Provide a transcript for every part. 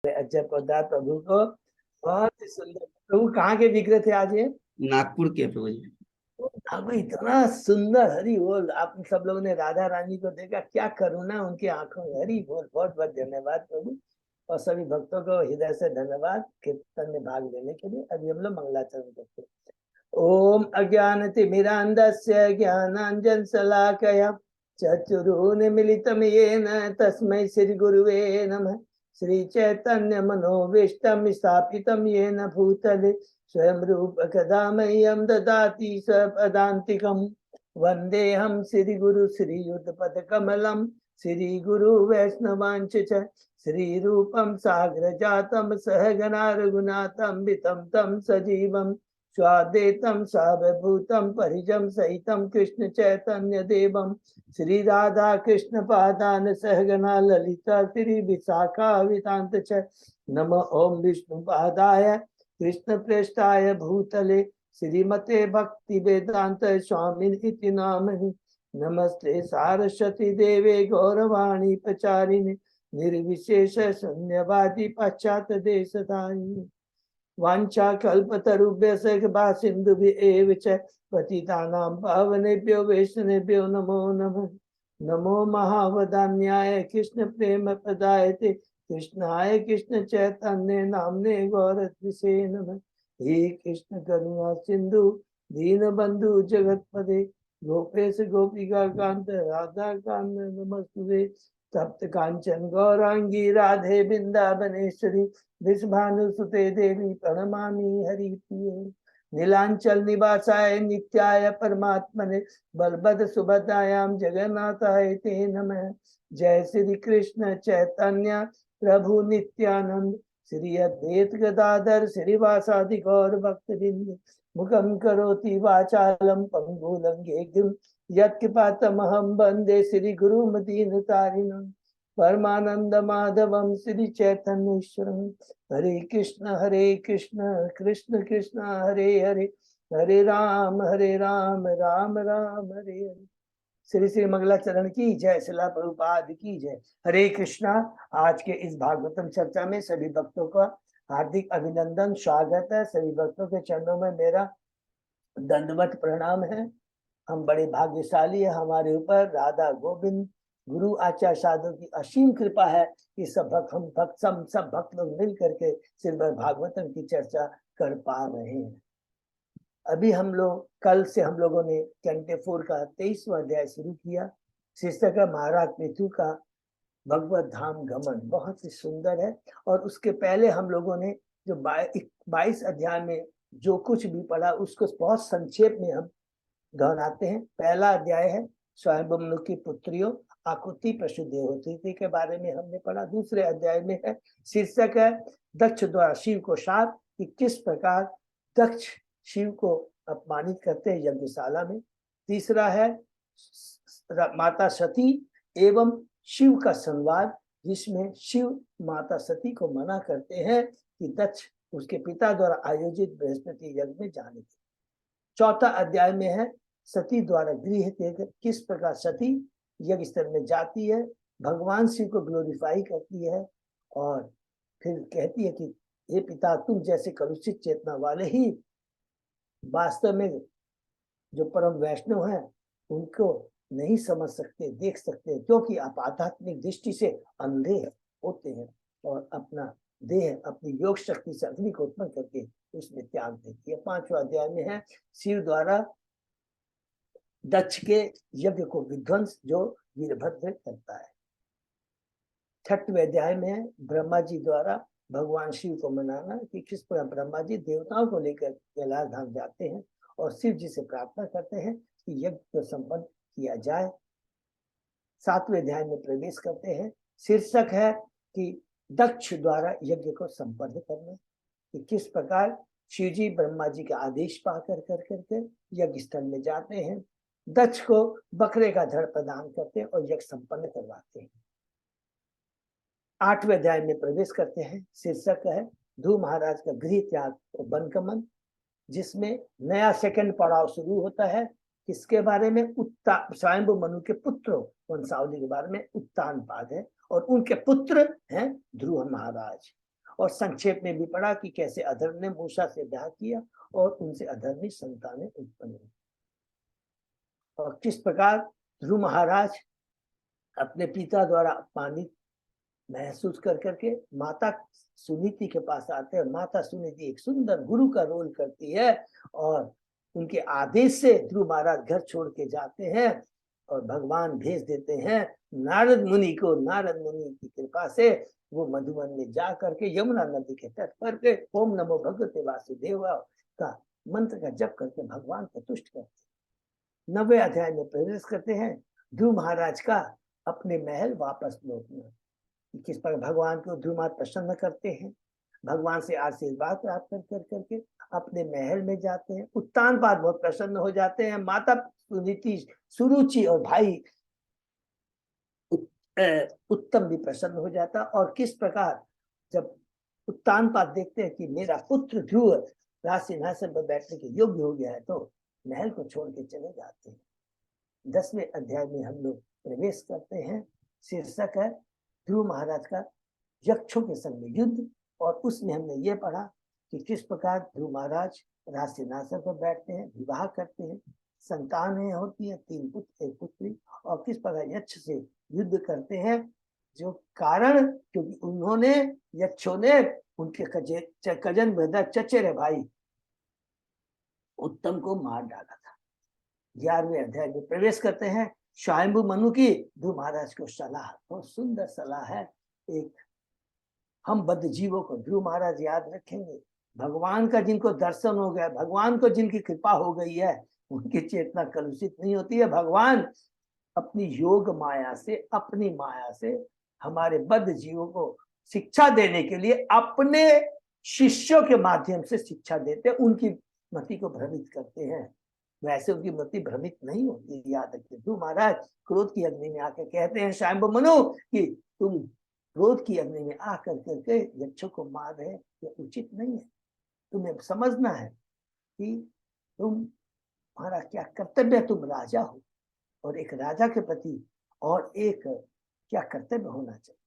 अच्छा पौधा प्रभु को बहुत ही सुंदर। प्रभु कहाँ के विग्रह थे आज ये? नागपुर के प्रभु जी। अब इतना सुंदर, हरि बोल। आप सब लोगों ने राधा रानी को देखा, क्या करुणा उनकी आंखों में, हरि बोल। बहुत बहुत धन्यवाद प्रभु, और सभी भक्तों को हृदय से धन्यवाद कीर्तन में भाग लेने के लिए। अभी हम लोग मंगलाचरण करते हैं। ओम अज्ञानतिमिरान्धस्य ज्ञानाञ्जनशलाकया चक्षुरुन्मीलितं येन तस्मै श्रीगुरुवे नमः। श्रीचैतन्यमनोभीष्टं स्थापितं येन भूतले स्वयं रूप कदा मह्यं ददाति स्वपदान्तिकं। वन्देऽहं श्रीगुरु श्रीयुतपदकमलं श्रीगुरु वैष्णवांश्च श्रीरूपं साग्रजातं सहगणा रघुनाथं वितं तं सजीवं स्वाद्वैतं सावभूतं परिजं सहितं कृष्ण चैतन्य देवं श्री राधा कृष्ण पादान सहगना ललिता श्री विशाखावितांत च। नमः ओम विष्णु पादाय कृष्ण प्रेष्ठाय भूतले श्रीमते भक्ति वेदांत स्वामिन इति नामनि। नमस्ते सारस्वती देवे गौरवाणी प्रचारिणे निर्विशेष शून्यवादी पाश्चात्य देशधारिणे। वाञ्छा कल्पतरुभ्यश्च कृपा सिन्धुभ्येव च पतितानां पावनेभ्यो वैष्णवेभ्यो नमो नमः। नमो महावदान्याय कृष्ण प्रेम प्रदायते कृष्णाय कृष्ण चैतन्य नामने गौरद्विषे नमः। हे कृष्ण करुणा सिंधु दीनबंधु जगतपदे गोपेश गोपिका कांत राधा कांत नमस्तुते। तप्त कांचन गौरांगी राधे वृंदावनेश्वरी विषभानुसुते देवी प्रणमामि हरिप्रिये। नीलांचल निवासाय नित्याय परमात्मने बलभद्र सुभद्रायां जगन्नाथाय ते नमः। जय श्री कृष्ण चैतन्य प्रभु नित्यानंद श्री अद्वैत गदाधर श्रीवासादि गौर भक्तवृंद। मुखं करोति वाचालं पंगु लंघेतुं यत्कृपातमहं वन्दे श्री गुरुमदीनतारिणं। परमानंद माधवम श्री चैतन्येश्वरम। हरे कृष्ण कृष्ण कृष्ण हरे हरे, हरे राम राम राम हरे हरे। श्री श्री मंगलाचरण की जय, शिला प्रभुपाद की जय। हरे कृष्णा। आज के इस भागवतम चर्चा में सभी भक्तों का हार्दिक अभिनंदन, स्वागत है। सभी भक्तों के चरणों में मेरा दंडवत प्रणाम है। हम बड़े भाग्यशाली है, हमारे ऊपर राधा गोविंद गुरु आचार्य साधु की असीम कृपा है कि सब भक्त लोग मिल करके श्रीमद् भागवतम की चर्चा कर पा रहे हैं। अभी हम लोग कल से हम लोगों ने कैंटे 4 का 23वां अध्याय शुरू किया। शीर्षक है महाराज पृथु का भगवत धाम गमन। बहुत ही सुंदर है। और उसके पहले हम लोगों ने जो 22 अध्याय में जो कुछ भी पढ़ा उसको बहुत संक्षेप में हम दोहराते हैं। पहला अध्याय है स्वयंभू मनु की पुत्रियों आकुति प्रसुदेवती के बारे में हमने पढ़ा। दूसरे अध्याय में है शीर्षक है दक्ष द्वारा शिव को शाप, कि किस प्रकार दक्ष शिव को अपमानित करते हैं यज्ञशाला में। तीसरा है माता सती एवं शिव का संवाद, जिसमें शिव माता सती को मना करते हैं कि दक्ष उसके पिता द्वारा आयोजित बृहस्पति यज्ञ में जाने के। चौथा अध्याय में है सती द्वारा गृह त्याग, किस प्रकार सती यज्ञ स्थल में जाती है, भगवान शिव को ग्लोरीफाई करती है और फिर कहती है कि हे पिता, तुम जैसे कलुषित चेतना वाले ही वास्तव में जो परम वैष्णव हैं उनको नहीं समझ सकते, देख सकते, क्योंकि आप आध्यात्मिक दृष्टि से अंधे होते हैं और अपना देह अपनी योग शक्ति से अग्नि को उत्पन्न करके उसमें त्याग देती है। 5वां अध्याय में है शिव द्वारा दक्ष के यज्ञ को विध्वंस जो वीरभद्र करता है। 6वें अध्याय में है ब्रह्मा जी द्वारा भगवान शिव को मनाना, कि किस प्रकार ब्रह्मा जी देवताओं को लेकर कैलाश धाम जाते हैं और शिव जी से प्रार्थना करते हैं कि यज्ञ को संपन्न किया जाए। 7वें अध्याय में प्रवेश करते हैं। शीर्षक है कि दक्ष द्वारा यज्ञ को संपन्न करना, कि किस प्रकार शिव जी ब्रह्मा जी का आदेश पाकर करके यज्ञ स्थल में जाते हैं, दक्ष को बकरे का धड़ प्रदान करते हैं और यज्ञ संपन्न करवाते हैं। 8वें अध्याय में प्रवेश करते हैं। शीर्षक है ध्रुव महाराज का गृह त्याग और वनगमन, जिसमें नया सेकंड पड़ाव शुरू होता है। किसके बारे में? स्वयंभू मनु के पुत्रों वंशावली के बारे में उत्तान पाद है और उनके पुत्र हैं ध्रुव महाराज। और संक्षेप में भी पढ़ा कि कैसे अधर्म ने मूसा से ब्याह किया और उनसे अधर्मी संतानें उत्पन्न हुई, और किस प्रकार ध्रुव महाराज अपने पिता द्वारा अपमानित महसूस कर करके माता सुनीति के पास आते हैं। माता सुनीति एक सुंदर गुरु का रोल करती है और उनके आदेश से ध्रुव महाराज घर छोड़ के जाते हैं और भगवान भेज देते हैं नारद मुनि को। नारद मुनि की कृपा से वो मधुबन में जा करके यमुना नदी के तट पर के ओम नमो भगवते वासुदेवा का मंत्र का जप करके भगवान को तुष्ट करते। 90वें अध्याय में प्रवेश करते हैं। ध्रुव महाराज का अपने महल वापस लौटना, किस पर भगवान को ध्रुव महाराज प्रसन्न करते हैं, भगवान से आशीर्वाद प्राप्त कर करके अपने महल में जाते हैं। उत्तानपाद बहुत प्रसन्न हो जाते हैं, माता सुनीति, सुरुचि और भाई उत्तम भी प्रसन्न हो जाता। और किस प्रकार जब उत्तानपाद देखते हैं कि मेरा पुत्र ध्रुव राज सिंहासन पर बैठने के योग्य हो गया है तो महल को छोड़ के चले जाते हैं। 10वें अध्याय में हम लोग प्रवेश करते हैं। शीर्षक है ध्रुव महाराज का यक्षों के संग में युद्ध, और उसमें हमने ये पढ़ा कि किस प्रकार ध्रुव महाराज राज सिंहासन पर बैठते हैं, विवाह करते हैं, संतानें होती है, 3 पुत्र 1 पुत्री, और किस प्रकार यक्ष से युद्ध करते हैं, जो कारण क्योंकि उन्होंने यक्षों ने उनके कजन ब्रदर चचेरे भाई उत्तम को मार डाला था। 11वें अध्याय में प्रवेश करते हैं। स्वयंभू मनु की ध्रुव महाराज को सलाह, बहुत सुंदर सलाह है। एक हम बद्ध जीवों को ध्रुव महाराज याद रखेंगे, भगवान का जिनको दर्शन हो गया, भगवान को जिनकी कृपा हो गई है, उनकी चेतना कलुषित नहीं होती है। भगवान अपनी योग माया से, अपनी माया से हमारे बद्ध जीवों को शिक्षा देने के लिए अपने शिष्यों के माध्यम से शिक्षा देते, उनकी मति को भ्रमित करते हैं। वैसे उनकी मति भ्रमित नहीं होती, याद रखिए। ध्रुव महाराज क्रोध की अग्नि में आकर कहते हैं स्वयंभू मनु कि तुम क्रोध की अग्नि में आकर करके यक्षों को मार रहे, ये उचित नहीं है। तुम्हें समझना है कि तुम्हारा क्या कर्तव्य है, तुम राजा हो और एक राजा के प्रति और एक क्या कर्तव्य होना चाहिए।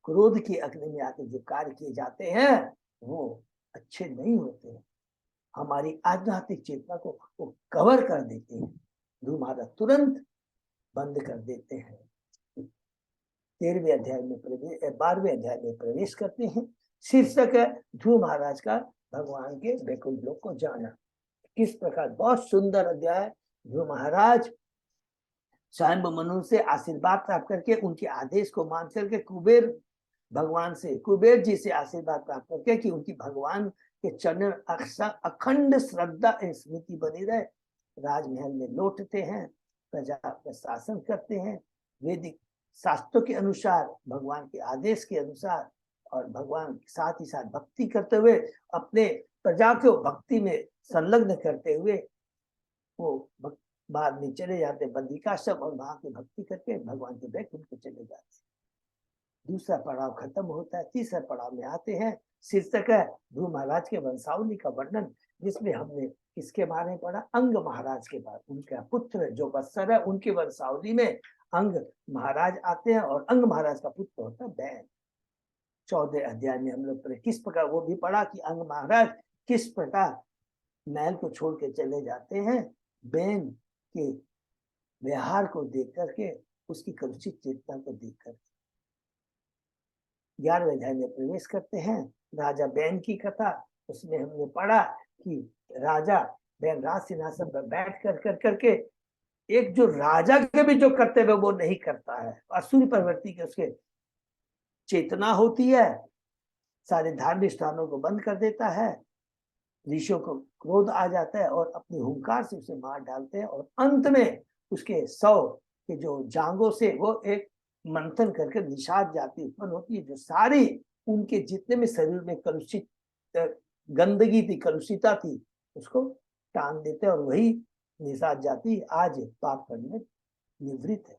क्रोध की अग्नि में आकर जो कार्य किए जाते हैं वो अच्छे नहीं होते हैं, हमारी आध्यात्मिक चेतना को वो कवर कर देते हैं। ध्रुव महाराज तुरंत बंद कर देते हैं। 13वें अध्याय में 12वें अध्याय में प्रवेश करते हैं। शीर्षक है ध्रुव महाराज का भगवान के वैकुंठ लोक को जाना। किस प्रकार, बहुत सुंदर अध्याय। ध्रुव महाराज स्वयंभू मनु से आशीर्वाद प्राप्त करके उनके आदेश को मान करके कुबेर जी से आशीर्वाद प्राप्त करके कि उनकी भगवान के चरण अखंड श्रद्धा स्मृति बनी रहे, राजमहल में लौटते हैं, प्रजा का शासन करते हैं, वैदिक शास्त्रों के अनुसार, भगवान के आदेश के अनुसार, और भगवान के साथ ही साथ भक्ति करते हुए, अपने प्रजा को भक्ति में संलग्न करते हुए वो बाद में चले जाते बद्रिकाश्रम, और वहां की भक्ति करके भगवान के वैकुंठ को चले जाते। दूसरा पड़ाव खत्म होता है, तीसरा पड़ाव में आते हैं। शीर्षक है ध्रुव महाराज के वंशावली का वर्णन, जिसमें हमने किसके बारे में पढ़ा, अंग महाराज के बारे। उनका पुत्र जो वत्सर है, उनकी वंशावली में अंग महाराज आते हैं, और अंग महाराज का पुत्र होता है बैन। 14वें अध्याय में हम लोग किस प्रकार वो भी पढ़ा कि अंग महाराज किस प्रकार महल को छोड़ के चले जाते हैं, बैन के व्यवहार को देख करके, उसकी कलुषित चेतना को देख कर। 11वें अध्याय में प्रवेश करते हैं। राजा बैन की कथा, उसमें हमने पढ़ा कि राजा बैन राज सिंहासन पर बैठ कर करके एक जो राजा के भी जो कर्तव्य वो नहीं करता है, असुर प्रवृत्ति की उसके चेतना होती है, सारे धार्मिक स्थानों को बंद कर देता है, ऋषियों को क्रोध आ जाता है और अपनी हुंकार से उसे मार डालते हैं, और अंत में उसके 100 के जो जांघों से वो एक मंथन करके निषाद जाति उत्पन्न होती है, जो सारी उनके जितने भी शरीर में कलुषित गंदगी थी, कलुषिता थी, उसको टान देते हैं, और वही निषाद जाति आज पाप करने में निवृत्त है।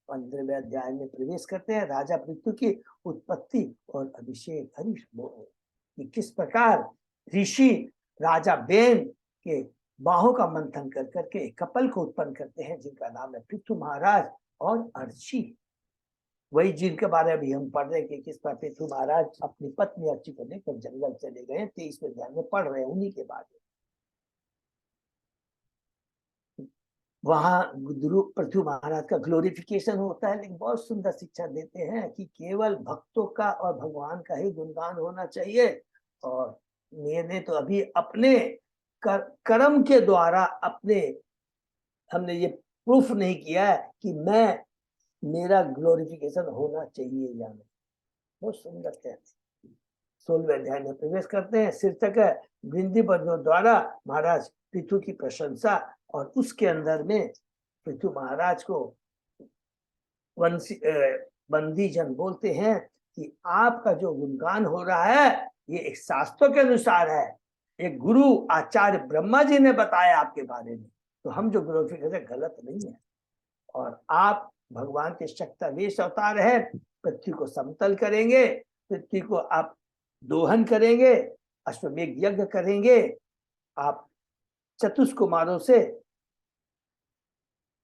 15वें अध्याय में प्रवेश करते हैं। राजा पृथु की उत्पत्ति और अभिषेक। हरीश बोल कि किस प्रकार ऋषि राजा बैन के बाहों का मंथन कर करके कपल को उत्पन्न करते हैं, जिनका नाम है पृथु महाराज और अर्ची। वही जिनके बारे में भी हम पढ़ रहे हैं कि किस प्रकार पृथु महाराज अपनी पत्नी अर्ची को लेकर जंगल चले गए, 23वें अध्याय में पढ़ रहे हैं उन्हीं के बारे में। वहां पृथु महाराज का ग्लोरिफिकेशन होता है, लेकिन बहुत सुंदर शिक्षा देते हैं कि केवल भक्तों का और भगवान का ही गुणगान होना चाहिए। और मैंने तो अभी अपने कर्म के द्वारा हमने ये प्रूफ नहीं किया है कि मेरा ग्लोरिफिकेशन होना चाहिए या नहीं। बहुत सुंदर कहते हैं। 16वें अध्याय में प्रवेश करते हैं। शीर्षक है वृंदी बंधुओं द्वारा महाराज पृथु की प्रशंसा, और उसके अंदर में पृथु महाराज को बंदी जन बोलते हैं कि आपका जो गुणगान हो रहा है ये एक शास्त्रों के अनुसार है, एक गुरु आचार्य ब्रह्मा जी ने बताया आपके बारे में, तो हम जो ग्लोरिफिकेशन गलत नहीं है। और आप भगवान के शक्तिवेश अवतार है, पृथ्वी को समतल करेंगे, पृथ्वी को आप दोहन करेंगे, अश्वमेघ यज्ञ करेंगे, आप चतुष्कुमारों से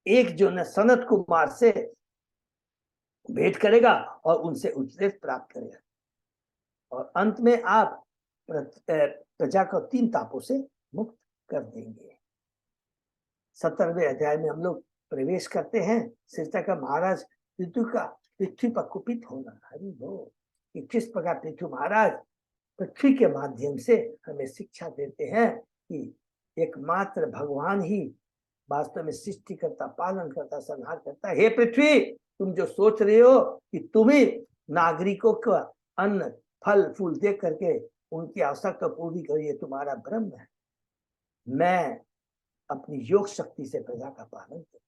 एक जो न सनत कुमार से भेंट करेगा और उनसे उपदेश प्राप्त करेगा, और अंत में आप प्रजा को 3 तापों से मुक्त कर देंगे। 17वें अध्याय में हम लोग प्रवेश करते हैं। शीर्षक का महाराज पृथ्वी पर कुपित होना। हरि बोल। कि किस प्रकार पृथ्वी महाराज पृथ्वी के माध्यम से हमें शिक्षा देते हैं कि एकमात्र भगवान ही वास्तव में सृष्टि करता, पालन करता, संहार करता है। हे पृथ्वी, तुम जो सोच रहे हो कि तुम ही नागरिकों का अन्न फल फूल दे करके उनकी आवश्यकता पूरी करिए, तुम्हारा भ्रम है। मैं अपनी योग शक्ति से प्रजा का पालन करूं।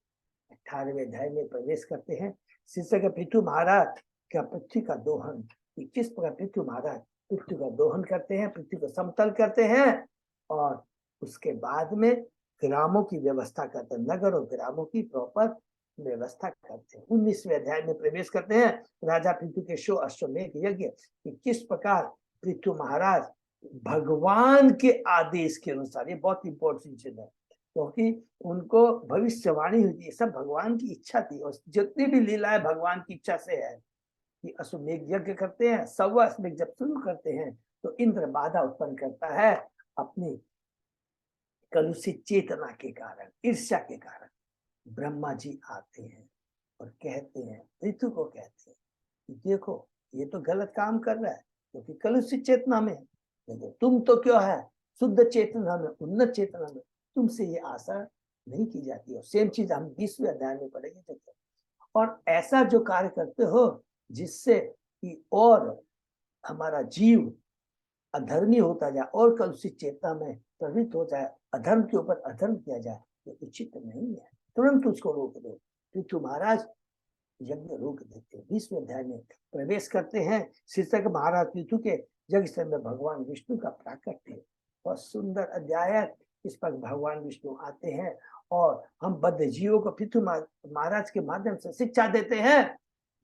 18वें अध्याय में प्रवेश करते हैं। शीर्षक पृथु महाराज का पृथ्वी का दोहन। कि किस प्रकार पृथु महाराज पृथ्वी का दोहन करते हैं, पृथ्वी को समतल करते हैं, और उसके बाद में ग्रामों की व्यवस्था करते हैं, नगर और ग्रामों की प्रॉपर व्यवस्था करते हैं। 19वें अध्याय में प्रवेश करते हैं। राजा पृथु के शो अश्वमेघ यज्ञ। कि किस प्रकार पृथु महाराज भगवान के आदेश के अनुसार, ये बहुत इंपॉर्टेंट चीज है, क्योंकि उनको भविष्यवाणी हुई थी, सब भगवान की इच्छा थी, और जितनी भी लीलाएं भगवान की इच्छा से है कि अश्वमेघ यज्ञ करते हैं। 100वां अश्वमेघ जब शुरू करते हैं तो इंद्र बाधा उत्पन्न करता है अपनी कलुषित चेतना के कारण, ईर्ष्या के कारण। ब्रह्मा जी आते हैं और कहते हैं, पृथु को कहते हैं कि देखो ये तो गलत काम कर रहा है, क्योंकि कलुषित चेतना में, देखो तुम तो क्यों है शुद्ध चेतना में, उन्नत चेतना में, तुमसे ये आशा नहीं की जाती है। सेम चीज हम 20वें अध्याय में पढ़ेंगे। और ऐसा जो कार्य करते हो जिससे कि और हमारा जीव अधर्मी होता जाए और कलुषित चेतना में प्रवृत्त हो जाए, अधर्म के ऊपर अधर्म किया जाए, ये उचित नहीं है, तुरंत उसको रोक दो। पृथु महाराज यज्ञ रोक देते हैं। 20वें अध्याय में प्रवेश करते हैं। शीर्षक महाराज पृथु के यज्ञ स्थल में भगवान विष्णु का प्राकट्य। बहुत सुंदर अध्याय है। इस पर भगवान विष्णु आते हैं और हम बद्ध जीवों को पृथु महाराज के माध्यम से शिक्षा देते हैं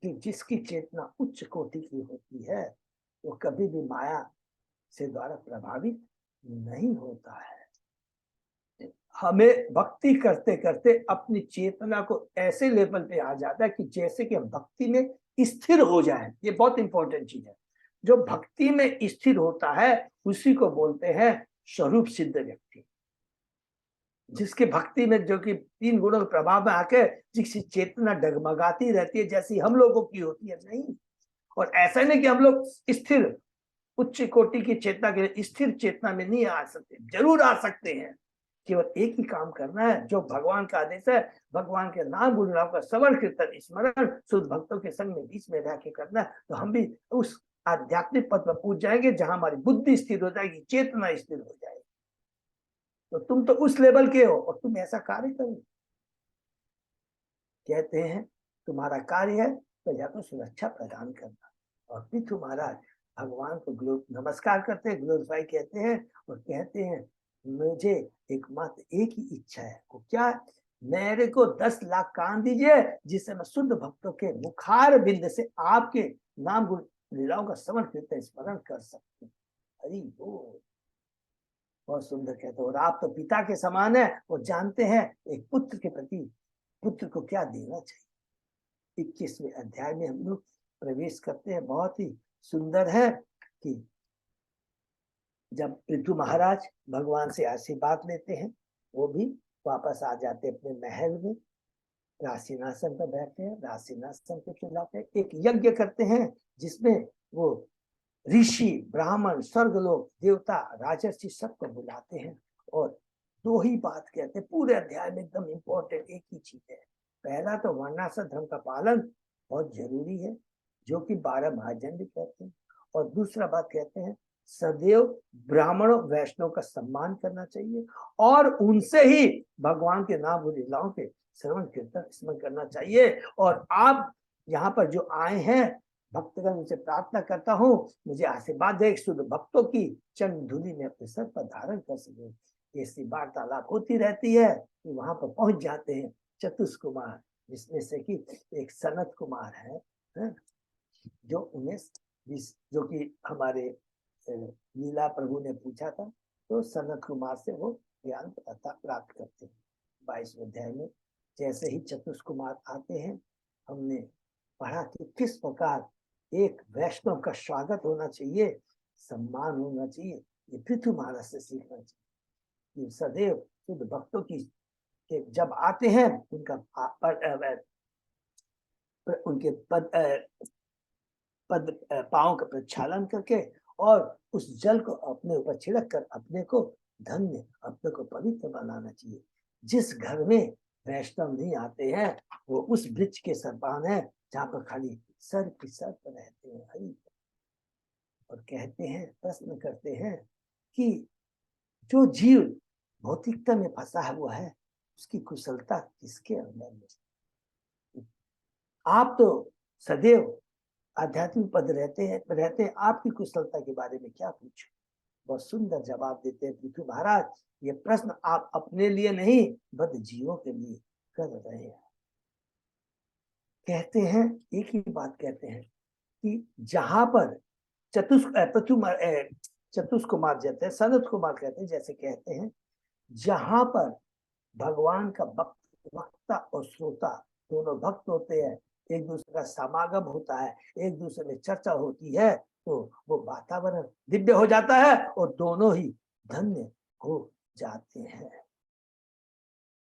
कि जिसकी चेतना उच्च कोटि की होती है वो कभी भी माया से द्वारा प्रभावित नहीं होता है। हमें भक्ति करते करते अपनी चेतना को ऐसे लेवल पे आ जाता है कि जैसे कि हम भक्ति में स्थिर हो जाए। ये बहुत इंपॉर्टेंट चीज है। जो भक्ति में स्थिर होता है उसी को बोलते हैं स्वरूप सिद्ध व्यक्ति। जिसके भक्ति में जो कि 3 गुणों के प्रभाव में आके जिसकी चेतना डगमगाती रहती है, जैसी हम लोगों की होती है, नहीं। और ऐसा नहीं कि हम लोग स्थिर उच्च कोटि की चेतना के स्थिर चेतना में नहीं आ सकते, जरूर आ सकते हैं। केवल एक ही काम करना है जो भगवान का आदेश है, भगवान के नाम गुण नाम का श्रवण कीर्तन स्मरण शुद्ध भक्तों के संग में बीच में रह के करना है। तो हम भी उस आध्यात्मिक पद पर पूछ जाएंगे जहां हमारी बुद्धि स्थिर हो जाएगी, चेतना स्थिर हो जाएगी। तो तुम तो उस लेवल के हो और तुम ऐसा कार्य करो। कहते हैं तुम्हारा कार्य है प्रजा को सुरक्षा प्रदान करना। और पृथु महाराज भगवान को नमस्कार करते हैं, ग्लोरीफाई कहते हैं, और कहते हैं मुझे एकमात्र एक ही इच्छा है। वो क्या? मेरे को 10 लाख कान दीजिए जिससे मैं शुद्ध भक्तों के मुखार बिंद से आपके नाम गुण लीलाओं का श्रवण कीर्तन स्मरण कर सकते। हरि बोल। बहुत सुंदर कहते हैं। और आप तो पिता के समान है, वो जानते हैं एक पुत्र के प्रति पुत्र को क्या देना चाहिए। 21वें अध्याय में हम लोग प्रवेश करते हैं। बहुत ही सुंदर है कि जब पृथु महाराज भगवान से आशीर्वाद लेते हैं, वो भी वापस आ जाते अपने महल में, रासिनासन पर बैठते हैं, रासिनासन पे खिलाते हैं, एक यज्ञ करते हैं जिसमें वो ऋषि, ब्राह्मण, स्वर्गलोक, देवता, राजर्षि सबको बुलाते हैं और दो ही बात कहते हैं पूरे अध्याय में, एकदम इंपॉर्टेंट एक ही चीज है। पहला तो वर्णाश्रम धर्म का पालन बहुत जरूरी है, जो कि 12 महाजन भी कहते हैं, और दूसरा बात कहते हैं सदैव ब्राह्मणों वैष्णव का सम्मान करना चाहिए और उनसे ही भगवान के नाम और लीलाओं के श्रवण कीर्तन स्मरण करना चाहिए। और आप यहाँ पर जो आए हैं भक्तगण, उनसे प्रार्थना करता हूँ मुझे आशीर्वाद दे, शुद्ध भक्तों की चरण धूलि में अपने सर पर धारण कर सके। ऐसी वार्तालाप होती रहती है कि वहां पर पहुंच जाते हैं चतुष कुमार, जिसमें से कि एक सनत कुमार है जो 19-20 जो कि हमारे लीला प्रभु ने पूछा था, तो सनत कुमार से वो ज्ञान प्राप्त करते हैं। 22वें अध्याय में जैसे ही चतुष कुमार आते हैं, हमने पढ़ा कि किस प्रकार एक वैष्णव का स्वागत होना चाहिए, सम्मान होना चाहिए। ये पृथु महाराज से सीखना चाहिए कि सदैव शुद्ध भक्तों की जब आते हैं उनके पद पांव का प्रक्षालन करके और उस जल को अपने ऊपर छिड़क कर अपने को धन्य, अपने को पवित्र बनाना चाहिए। जिस घर में वैष्णव नहीं आते हैं वो उस वृक्ष के समान है जहाँ पर खाली सर की सर पर रहते हैं। हरि और कहते हैं, प्रश्न करते हैं कि जो जीव भौतिकता में फंसा हुआ है उसकी कुशलता किसके अंदर है? आप तो सदैव आध्यात्मिक पद रहते हैं, आपकी कुशलता के बारे में क्या पूछो? बहुत सुंदर जवाब देते हैं पृथु महाराज, ये प्रश्न आप अपने लिए नहीं बद जीवों के लिए कर रहे हैं। कहते हैं एक ही बात कहते हैं कि जहां पर चतुष कुमार कहते हैं, सनत कुमार कहते हैं, जैसे कहते हैं जहां पर भगवान का वक्ता और श्रोता दोनों भक्त होते हैं, एक दूसरे का समागम होता है, एक दूसरे में चर्चा होती है, तो वो वातावरण दिव्य हो जाता है और दोनों ही धन्य हो जाते हैं।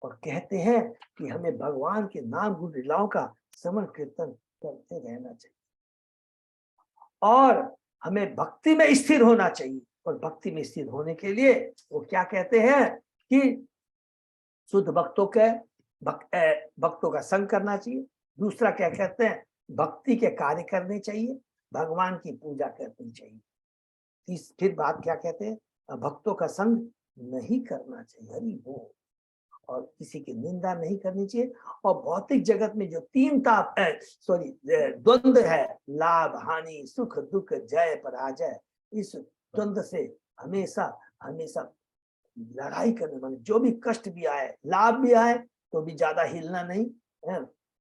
और कहते हैं कि हमें भगवान के नाम गुण लीलाओं का स्मरण कीर्तन करते रहना चाहिए और हमें भक्ति में स्थिर होना चाहिए। और भक्ति में स्थिर होने के लिए वो क्या कहते हैं कि शुद्ध भक्तों का संग करना चाहिए। दूसरा क्या कहते हैं, भक्ति के कार्य करने चाहिए, भगवान की पूजा करनी चाहिए। फिर बात क्या कहते हैं, भक्तों का संग नहीं करना चाहिए, हरि बोल, और किसी की निंदा नहीं करनी चाहिए। और भौतिक जगत में जो तीन द्वंद है, लाभ हानि, सुख दुख, जय पराजय, इस द्वंद से हमेशा हमेशा लड़ाई करने वाले, जो भी कष्ट भी आए, लाभ भी आए तो भी ज्यादा हिलना नहीं,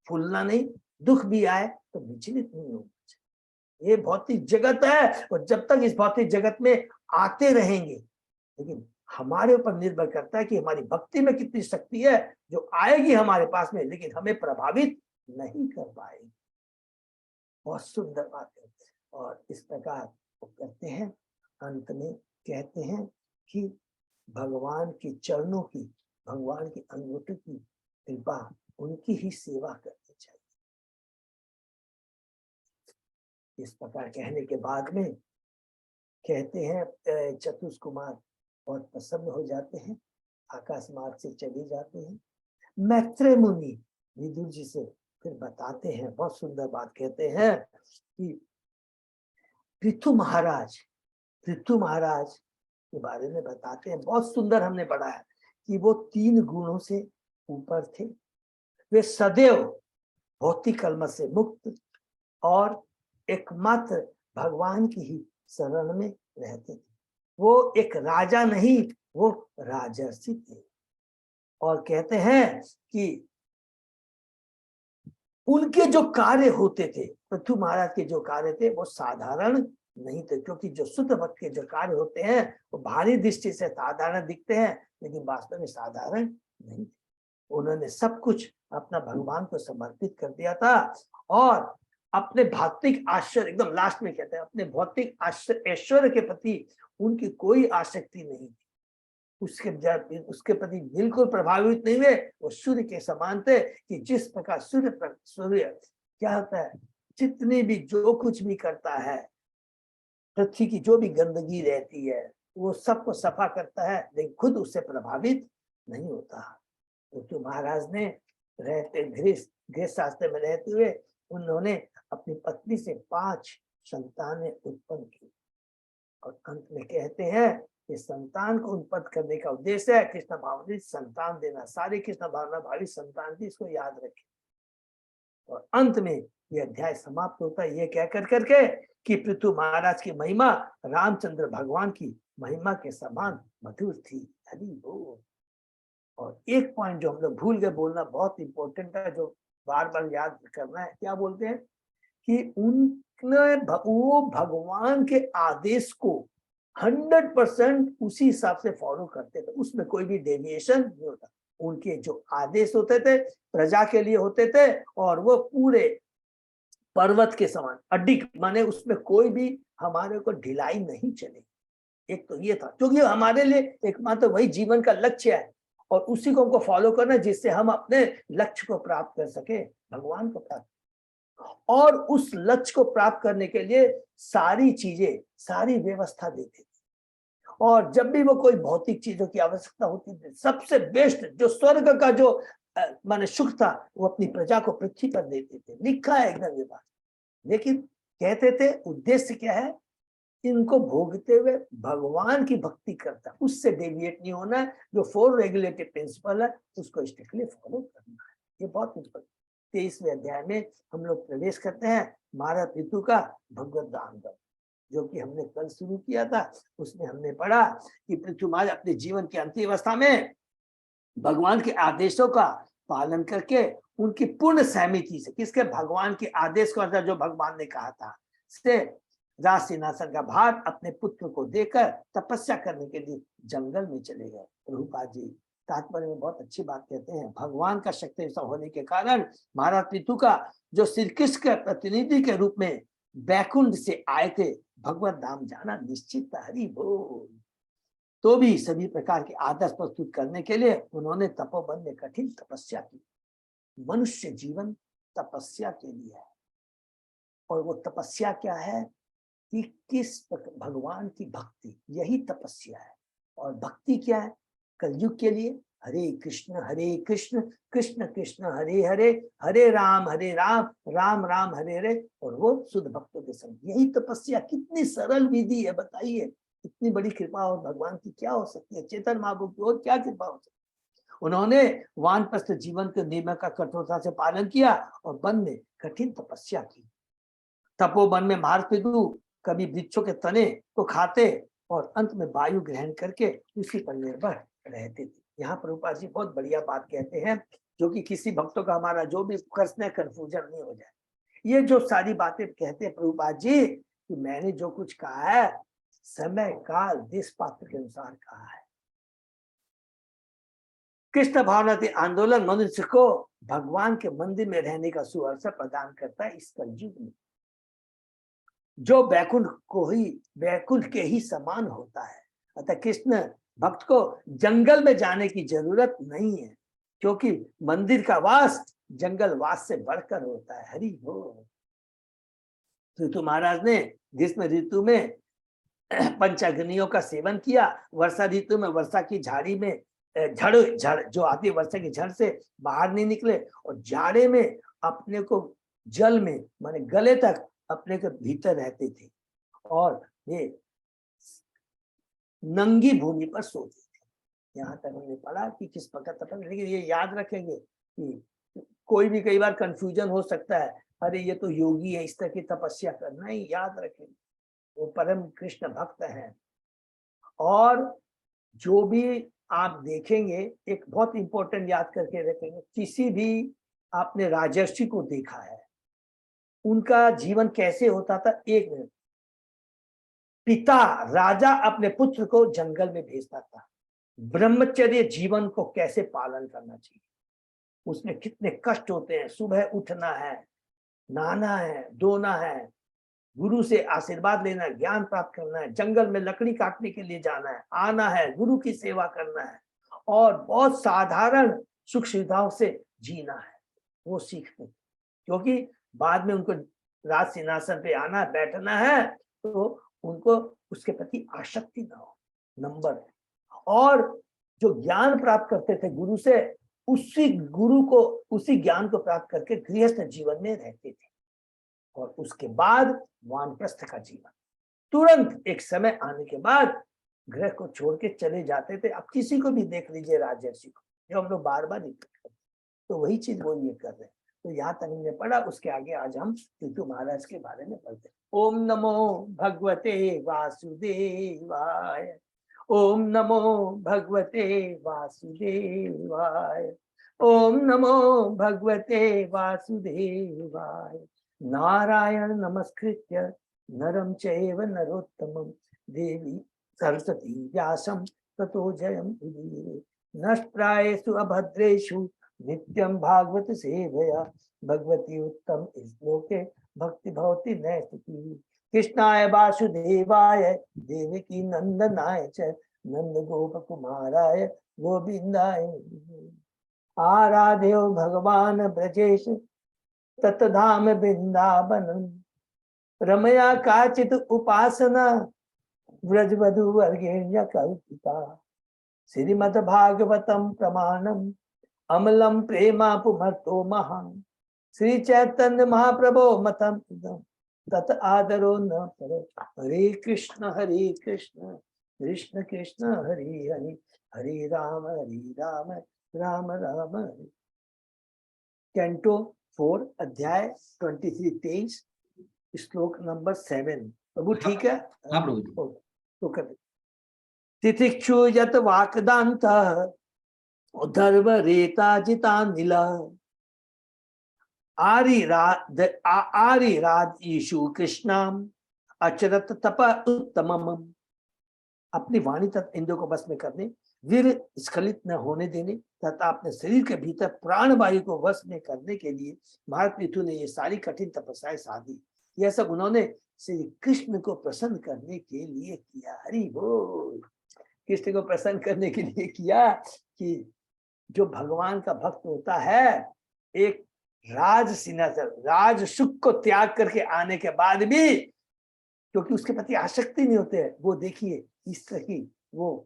फूलना नहीं, दुख भी आए तो विचलित नहीं होना चाहिए। ये भौतिक जगत है और जब तक इस भौतिक जगत में आते रहेंगे, लेकिन हमारे ऊपर निर्भर करता है कि हमारी भक्ति में कितनी शक्ति है, जो आएगी हमारे पास में लेकिन हमें प्रभावित नहीं कर पाएगी। बहुत सुंदर बात है। और इस प्रकार वो करते हैं, अंत में कहते हैं कि भगवान के चरणों की, भगवान की अंगूठी की कृपा, उनकी ही सेवा करनी चाहिए। इस प्रकार कहने के बाद में कहते हैं चतुष कुमार बहुत प्रसन्न हो जाते हैं, आकाश मार्ग से चले जाते हैं। मैत्रेय मुनि विदुर जी से फिर बताते हैं, बहुत सुंदर बात कहते हैं कि पृथु महाराज के बारे में बताते हैं। बहुत सुंदर हमने पढ़ा है कि वो 3 गुणों से ऊपर थे, वे सदैव भौतिक कलमश से मुक्त और एकमात्र भगवान की ही शरण में रहते थे। वो एक राजा नहीं, वो राजर्षि थे। और कहते हैं कि उनके जो कार्य होते थे, पृथु महाराज के जो कार्य थे वो साधारण नहीं थे, क्योंकि जो शुद्ध भक्त के जो कार्य होते हैं वो भारी दृष्टि से साधारण दिखते हैं लेकिन वास्तव में साधारण नहीं थे। उन्होंने सब कुछ अपना भगवान को समर्पित कर दिया था और अपने भौतिक आश्चर्य, एकदम लास्ट में कहते हैं, अपने भौतिक ऐश्वर्य के प्रति उनकी कोई आसक्ति नहीं थी। उसके प्रति बिल्कुल प्रभावित नहीं हुए। वो सूर्य के समान थे कि जिस प्रकार सूर्य क्या होता है, जितनी भी जो कुछ भी करता है, पृथ्वी की जो भी गंदगी रहती है वो सबको सफा करता है, लेकिन खुद उससे प्रभावित नहीं होता। तो महाराज ने रहते गृहस्थ आश्रम में रहते हुए उन्होंने अपनी पत्नी से 5 संतानें उत्पन्न की और अंत में कहते हैं कि संतान को उत्पन्न करने का उद्देश्य है कृष्ण भावना संतान देना। सारे कृष्ण भावना भावी संतान थी, इसको याद रखें। और अंत में यह अध्याय समाप्त होता है ये कह करके कि पृथु महाराज की महिमा रामचंद्र भगवान की महिमा के समान मधुर थी। हरि बोल। और एक पॉइंट जो हम लोग भूल गए बोलना, बहुत इंपॉर्टेंट है, जो बार बार याद करना है। क्या बोलते हैं कि उनने वो भगवान के आदेश को 100% उसी हिसाब से फॉलो करते थे, उसमें कोई भी डेविएशन नहीं होता। उनके जो आदेश होते थे प्रजा के लिए होते थे और वो पूरे पर्वत के समान अडिग, माने उसमें कोई भी हमारे को ढिलाई नहीं चलेगी। एक तो ये था, क्योंकि हमारे लिए एकमात्र वही जीवन का लक्ष्य है और उसी को हमको फॉलो करना जिससे हम अपने लक्ष्य को प्राप्त कर सके, भगवान को प्राप्त। और उस लक्ष्य को प्राप्त करने के लिए सारी चीजें, सारी व्यवस्था देते थे। और जब भी वो कोई भौतिक चीजों की आवश्यकता होती थी, सबसे बेस्ट जो स्वर्ग का जो माने सुख था वो अपनी प्रजा को पृथ्वी पर देते थे। लिखा है एकदम ये बात। लेकिन कहते थे उद्देश्य क्या है, इनको भोगते हुए भगवान की भक्ति करता, उससे डेविएट नहीं होना है। जो 4 रेगुलेटेड प्रिंसिपल है उसको स्ट्रिक्टली फॉलो करना है। ये बहुत इंपॉर्टेंट। 23वें अध्याय में हम लोग प्रवेश करते हैं महारत ऋतु का भगवत दान, जो कि हमने कल शुरू किया था। उसमें हमने पढ़ा कि पृथ्वी महाराज अपने जीवन की अंतिम अवस्था में भगवान के आदेशों का पालन करके उनकी पूर्ण सहमति से, किसके, भगवान के आदेश को, जो भगवान ने कहा था, से राज सिंहासन का भार अपने पुत्र को देकर तपस्या करने के लिए जंगल में चले गए। प्रभुपाद जी तात्पर्य में बहुत अच्छी बात कहते हैं, भगवान का शक्ति होने के कारण महाराज पृथु का जो श्री कृष्ण के प्रतिनिधि के रूप में बैकुंठ से आए थे, भगवत धाम जाना निश्चित था। हरि बोल। तो भी सभी प्रकार के आदर्श प्रस्तुत करने के लिए उन्होंने तपोवन में कठिन तपस्या की। मनुष्य जीवन तपस्या के लिए है। और वो तपस्या क्या है कि किस भगवान की भक्ति, यही तपस्या है। और भक्ति क्या है कलयुग के लिए, हरे कृष्ण कृष्ण कृष्ण हरे हरे, हरे राम राम राम हरे हरे, और वो शुद्ध भक्तों के संग। यही तपस्या। कितनी सरल विधि है बताइए। इतनी बड़ी कृपा और भगवान की क्या हो सकती है, चेतन महाप्रभु की और क्या कृपा हो सकती है। उन्होंने वानप्रस्थ जीवन के नियम का कठोरता से पालन किया और वन में कठिन तपस्या की। तपोवन में महारपितु कभी वृक्षों के तने को खाते और अंत में वायु ग्रहण करके उसी पर निर्भर रहते थे। यहाँ प्रभुपाद जी बहुत बढ़िया बात कहते हैं, जो कि किसी भक्तों का हमारा जो भी प्रश्न है कंफ्यूजन नहीं हो जाए। ये जो सारी बातें कहते हैं प्रभुपाद जी कि मैंने जो कुछ कहा है समय काल देश पात्र के अनुसार कहा है। कृष्ण भावनाती आंदोलन मनुष्य को भगवान के मंदिर में रहने का सुअवसर प्रदान करता है इस कलयुग में, जो बैकुंठ के ही समान होता है। अतः कृष्ण भक्त को जंगल में जाने की जरूरत नहीं है, क्योंकि मंदिर का वास जंगल वास से बढ़कर होता है। हरि बोल। ऋतु महाराज ने ग्रीष्म ऋतु में पंचाग्नियों का सेवन किया, वर्षा ऋतु में वर्षा की झाड़ी में झड़ जो आती है वर्षा की झड़ से बाहर नहीं निकले, और जाड़े में अपने को जल में माने गले तक अपने के भीतर रहते थे और ये नंगी भूमि पर सोते थे। यहाँ तक हमने पढ़ा कि किस प्रकार तपस्या। लेकिन ये याद रखेंगे कि कोई भी कई बार कंफ्यूजन हो सकता है, अरे ये तो योगी है इस तरह की तपस्या करना, ही याद रखेंगे वो परम कृष्ण भक्त हैं। और जो भी आप देखेंगे एक बहुत इंपॉर्टेंट याद करके रखेंगे, किसी भी आपने राजर्षि को देखा है उनका जीवन कैसे होता था। एक मिनट, पिता राजा अपने पुत्र को जंगल में भेजता था, ब्रह्मचर्य जीवन को कैसे पालन करना चाहिए, उसमें कितने कष्ट होते हैं। सुबह उठना है, नहाना है, धोना है, गुरु से आशीर्वाद लेना है, ज्ञान प्राप्त करना है, जंगल में लकड़ी काटने के लिए जाना है, आना है, गुरु की सेवा करना है और बहुत साधारण सुख सुविधाओं से जीना है। वो सीखते हैं, क्योंकि बाद में उनको राज सिंहासन पे आना है, बैठना है, तो उनको उसके प्रति आसक्ति ना हो, नंबर। और जो ज्ञान प्राप्त करते थे गुरु से, उसी ज्ञान को प्राप्त करके गृहस्थ जीवन में रहते थे और उसके बाद वानप्रस्थ का जीवन। तुरंत एक समय आने के बाद गृह को छोड़ के चले जाते थे। अब किसी को भी देख लीजिए राजर्षि को, जो हम लोग बार बार ही करते हैं, तो वही चीज वो ये कर रहे हैं। तो यहाँ तक हमने पढ़ा, उसके आगे आज हम ऋतु महाराज के बारे में पढ़ते हैं। ओम नमो भगवते वासुदेवाय, ओम नमो भगवते वासुदेवाय, ओम नमो भगवते वासुदेवाय। नारायण नमस्कृत्य नरं चैव नरोत्तमं देवी सरस्वती व्यासं ततो जयम् उदीरये। नष्टप्रायेषु अभद्रेषु नित्यं भागवत सेवया, भगवती उत्तम श्लोके भक्ति भवति नैष्ठिकी। कृष्णाय वासुदेवाय देवकी नंदनाय च नंद गोप कुमाराय गोविंदाय आराध्यो भगवान ब्रजेश ततधाम वृंदावनम। रमया काचित उपासना व्रजवधु वर्गेण्य कल्पिता। श्रीमद् भागवतम प्रमाणम अमलम प्रेमा पुमर्तो महान। श्री चैतन्य महाप्रभो मतम इदम तत आदरो न परो। हरे कृष्ण कृष्ण कृष्ण हरे हरे, हरे राम राम राम हरे। कैंटो 4 अध्याय 23 23 श्लोक नंबर 7। प्रभु ठीक है? हाँ प्रभु जी। तो कर तितिक्षु यत वाक्दांत धर्व रेता जिता नीला। आरी राज यीशु कृष्णाम अचरत तप उत्तमम। अपनी वाणी तथा इंद्रियों को वश में करने, वीर स्खलित न होने देने तथा अपने शरीर के भीतर प्राण वायु को वश में करने के लिए भारत पितु ने ये सारी कठिन तपस्याएं साधी। यह सब उन्होंने श्री कृष्ण को प्रसन्न करने के लिए किया। हरि बोल। कृष्ण को प्रसन्न करने के लिए किया कि जो भगवान का भक्त होता है, एक राज सिंहासन राज सुख को त्याग करके आने के बाद भी, क्योंकि उसके प्रति आसक्ति नहीं होते है, वो देखिए इस तरह की वो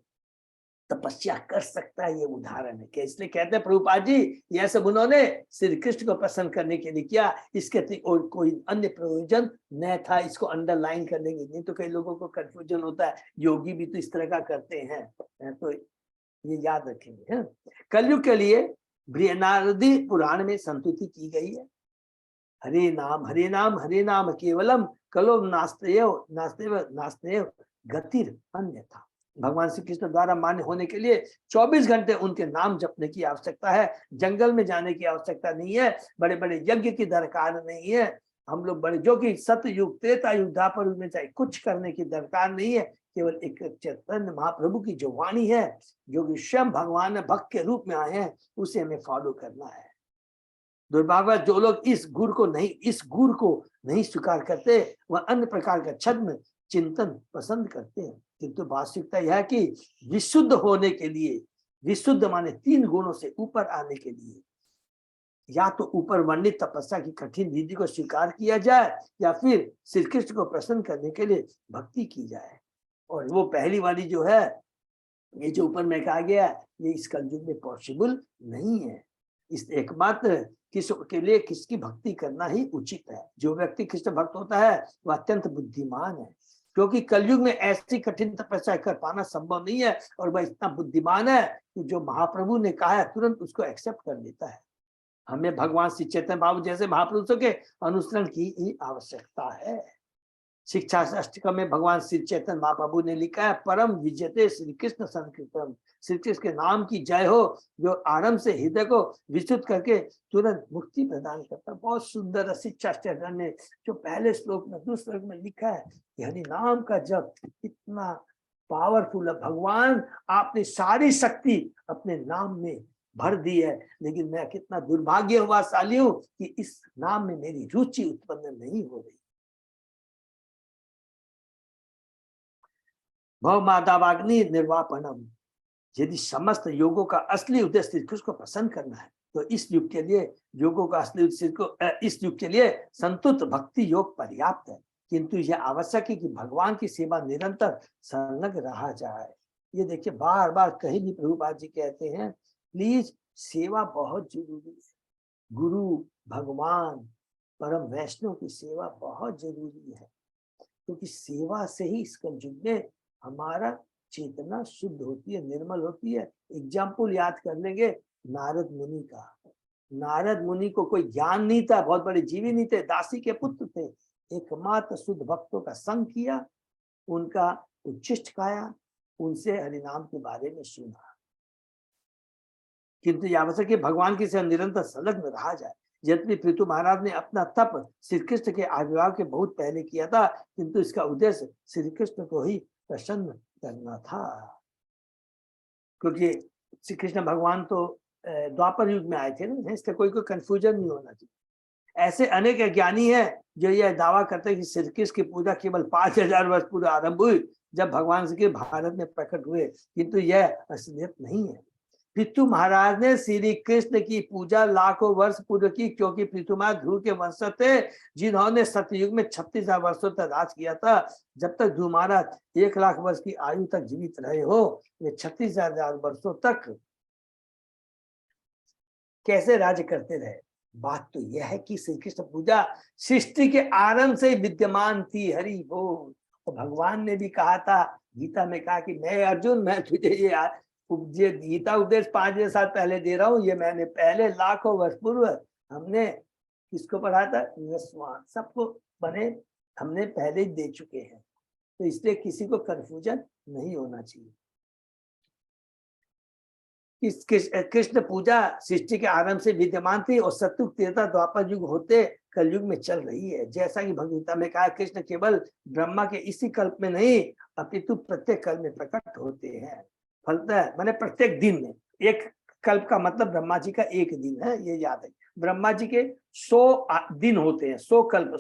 तपस्या कर सकता है। ये उदाहरण है कि इसलिए कहते हैं प्रभुपाद जी, यह सब उन्होंने श्री कृष्ण को प्रसन्न करने के लिए किया, इसके और कोई अन्य प्रयोजन न था। इसको अंडरलाइन कर लेंगे, नहीं तो कई लोगों को कंफ्यूजन होता है, योगी भी तो इस तरह का करते हैं, तो ये याद रखेंगे। कलयुग के लिए बृहनारदी पुराण में संतुति की गई है। हरे नाम हरे नाम हरे नाम केवलम कलो नास्तेय नास्तेय नास्तेय गतिर अन्यथा। भगवान श्री कृष्ण द्वारा मान्य होने के लिए 24 घंटे उनके नाम जपने की आवश्यकता है। जंगल में जाने की आवश्यकता नहीं है, बड़े बड़े यज्ञ की दरकार नहीं है। हम लोग बड़े जो कि सतयुग त्रेता युग द्वापर युग में चाहे कुछ करने की दरकार नहीं है। केवल एक चैतन्य महाप्रभु की जो वाणी है, जो कि स्वयं भगवान भक्त के रूप में आए हैं, उसे हमें फॉलो करना है। दुर्भाग्य जो लोग इस गुर को नहीं स्वीकार करते, वह अन्य प्रकार का छद्म चिंतन पसंद करते हैं। किंतु वास्तविकता यह है कि विशुद्ध होने के लिए, विशुद्ध माने 3 गुणों से ऊपर आने के लिए, या तो ऊपर वर्णित तपस्या की कठिन विधि को स्वीकार किया जाए, या फिर श्री कृष्ण को प्रसन्न करने के लिए भक्ति की जाए। और वो पहली वाली जो है, ये जो ऊपर में कहा गया, ये इस कलयुग में पॉसिबल नहीं है। इस एकमात्र कृष्ण के लिए किसकी भक्ति करना ही उचित है। जो व्यक्ति कृष्ण भक्त होता है वह अत्यंत बुद्धिमान है, क्योंकि कलयुग में ऐसी कठिन तपस्या कर पाना संभव नहीं है। और वह इतना बुद्धिमान है कि जो महाप्रभु ने कहा है तुरंत उसको एक्सेप्ट कर लेता है। हमें भगवान श्री चैतन्य बाबू जैसे महापुरुषों के अनुसरण की ही आवश्यकता है। शिक्षा शास्त्र में भगवान श्री चैतन्य महाप्रभु ने लिखा है, परम विजयते श्री कृष्ण संकीर्तन। श्री कृष्ण के नाम की जय हो, जो आरंभ से हृदय को विस्तृत करके तुरंत मुक्ति प्रदान करता। बहुत सुंदर शिक्षा शास्त्र ने जो पहले श्लोक में दूसरे श्लोक में लिखा है कि हरि नाम का जप इतना पावरफुल है। भगवान आपने सारी शक्ति अपने नाम में भर दी है, लेकिन मैं कितना दुर्भाग्यशाली हूं कि इस नाम में मेरी रुचि उत्पन्न नहीं हो रही। भव माधवाग्नि निर्वापणम, यदि समस्त योगों का असली उद्देश्य श्री कृष्ण को प्रसन्न करना है तो इस युग के लिए योगों का असली उद्देश्य इस युग के लिए संतुष्ट भक्ति योग पर्याप्त है, किंतु यह आवश्यक है कि भगवान की सेवा निरंतर संलग्न रहा जाए। ये देखिए बार बार कहीं भी प्रभुपाद जी कहते हैं, प्लीज सेवा बहुत जरूरी है। गुरु भगवान परम वैष्णव की सेवा बहुत जरूरी है, क्योंकि सेवा से ही इस कलयुग में हमारा चेतना शुद्ध होती है, निर्मल होती है। एग्जाम्पल याद कर लेंगे नारद मुनि का। नारद मुनि को कोई ज्ञान नहीं था, बहुत बड़े जीवी नहीं थे, दासी के पुत्र थे, एकमात्र शुद्ध भक्तों का संग किया, उनका उच्चिष्ट खाया, उनसे हरिनाम के बारे में सुना। किंतु यह आवश्यक है भगवान की सेवा निरंतर संलग्न रहा जाए। यद्यपि पृथु महाराज ने अपना तप श्री कृष्ण के आविर्भाव के बहुत पहले किया था, किंतु इसका उद्देश्य श्री कृष्ण को ही प्रसन्न करना था, क्योंकि श्री कृष्ण भगवान तो द्वापर युग में आए थे ना, इसका कोई कंफ्यूजन नहीं होना चाहिए। ऐसे अनेक ज्ञानी हैं जो यह दावा करते हैं कि श्री कृष्ण की पूजा केवल 5000 वर्ष पूर्व आरंभ हुई, जब भगवान श्री कृष्ण भारत में प्रकट हुए, किंतु यह असलियत नहीं है। पृथु महाराज ने श्री कृष्ण की पूजा लाखों वर्ष पूर्व की, क्योंकि पृथु महाराज ध्रुव के वंश थे, जिन्होंने सतयुग में 36,000 वर्षों तक राज किया था। जब तक ध्रुव महाराज 1,00,000 वर्ष की आयु तक जीवित रहे हो, वे 36,000 वर्षों तक कैसे राज्य करते रहे? बात तो यह है कि श्री कृष्ण पूजा सृष्टि के आरंभ से विद्यमान थी। हरि बोल। तो भगवान ने भी कहा था, गीता में कहा कि मैं अर्जुन, मैं तुझे ये गीता उपदेश 5,000 साल पहले दे रहा हूँ, ये मैंने पहले लाखों वर्ष पूर्व हमने किसको पढ़ा था? सबको बने हमने पहले ही दे चुके हैं। तो इसलिए किसी को कंफ्यूजन नहीं होना चाहिए। कृष्ण पूजा सृष्टि के आरंभ से विद्यमान थी और सतयुग, त्रेता, द्वापर युग होते कलयुग में चल रही है। जैसा कि भगवद्गीता में कहा, कृष्ण केवल ब्रह्मा के इसी कल्प में नहीं अपितु प्रत्येक कल्प में प्रकट होते हैं। फलतः मैंने प्रत्येक दिन में, एक कल्प का मतलब ब्रह्मा जी का एक दिन है, ये याद है। ब्रह्मा जी के 100 दिन होते हैं, 100 कल्प,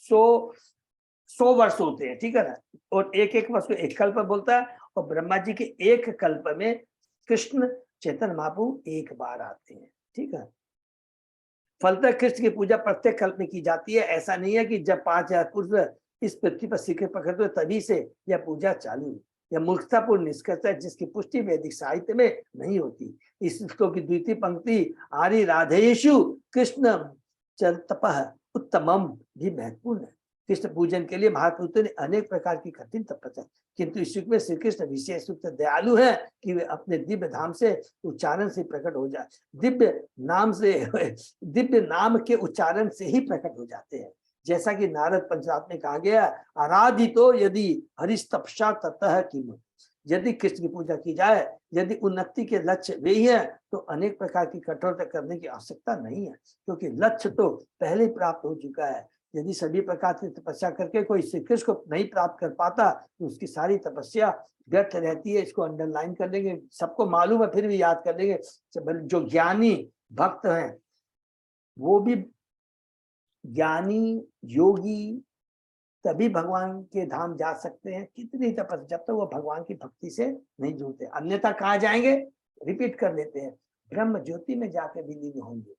100 वर्ष होते हैं, ठीक है ना। और एक वर्ष को एक कल्प बोलता है, और ब्रह्मा जी के एक कल्प में कृष्ण चैतन्य महाप्रभु एक बार आते हैं, ठीक है। फलतः कृष्ण की पूजा प्रत्येक कल्प में की जाती है। ऐसा नहीं है कि जब 5,000 पूर्व इस पृथ्वी पर शिखर प्रकट हुए तभी से यह पूजा चालू हुई। यह मूर्खतापूर्ण निष्कर्ष है, जिसकी पुष्टि वैदिक साहित्य में नहीं होती। इस श्लोक की द्वितीय पंक्ति आर्य राधेषु कृष्ण तपः उत्तमम भी महत्वपूर्ण है। कृष्ण पूजन के लिए महापुरुषों ने अनेक प्रकार की कठिन तपस्या, किंतु इस युग में श्री कृष्ण विशेष रूप से दयालु है कि वे अपने दिव्य धाम से उच्चारण से प्रकट हो जाए, दिव्य नाम के उच्चारण से ही प्रकट हो जाते हैं। जैसा कि नारद पंचरात्र में कहा गया, आराधितो यदि हरिस्तपसा ततः किम, यदि कृष्ण की पूजा की जाए, यदि उन्नति के लक्ष्य वे ही है, तो अनेक प्रकार की कठोरता करने की आवश्यकता नहीं है, क्योंकि लक्ष्य तो पहले प्राप्त हो चुका है। यदि सभी प्रकार की तपस्या करके कोई श्री कृष्ण को नहीं प्राप्त कर पाता, तो उसकी सारी तपस्या व्यर्थ रहती है। इसको अंडरलाइन कर लेंगे, सबको मालूम है, फिर भी याद कर लेंगे। जो ज्ञानी भक्त हैं, वो भी ज्ञानी योगी तभी भगवान के धाम जा सकते हैं, कितनी तपस्या, जब तक वो भगवान की भक्ति से नहीं जुड़ते, अन्यथा कहाँ जाएंगे? रिपीट कर लेते हैं, ब्रह्म ज्योति में जाकर विलीन होंगे,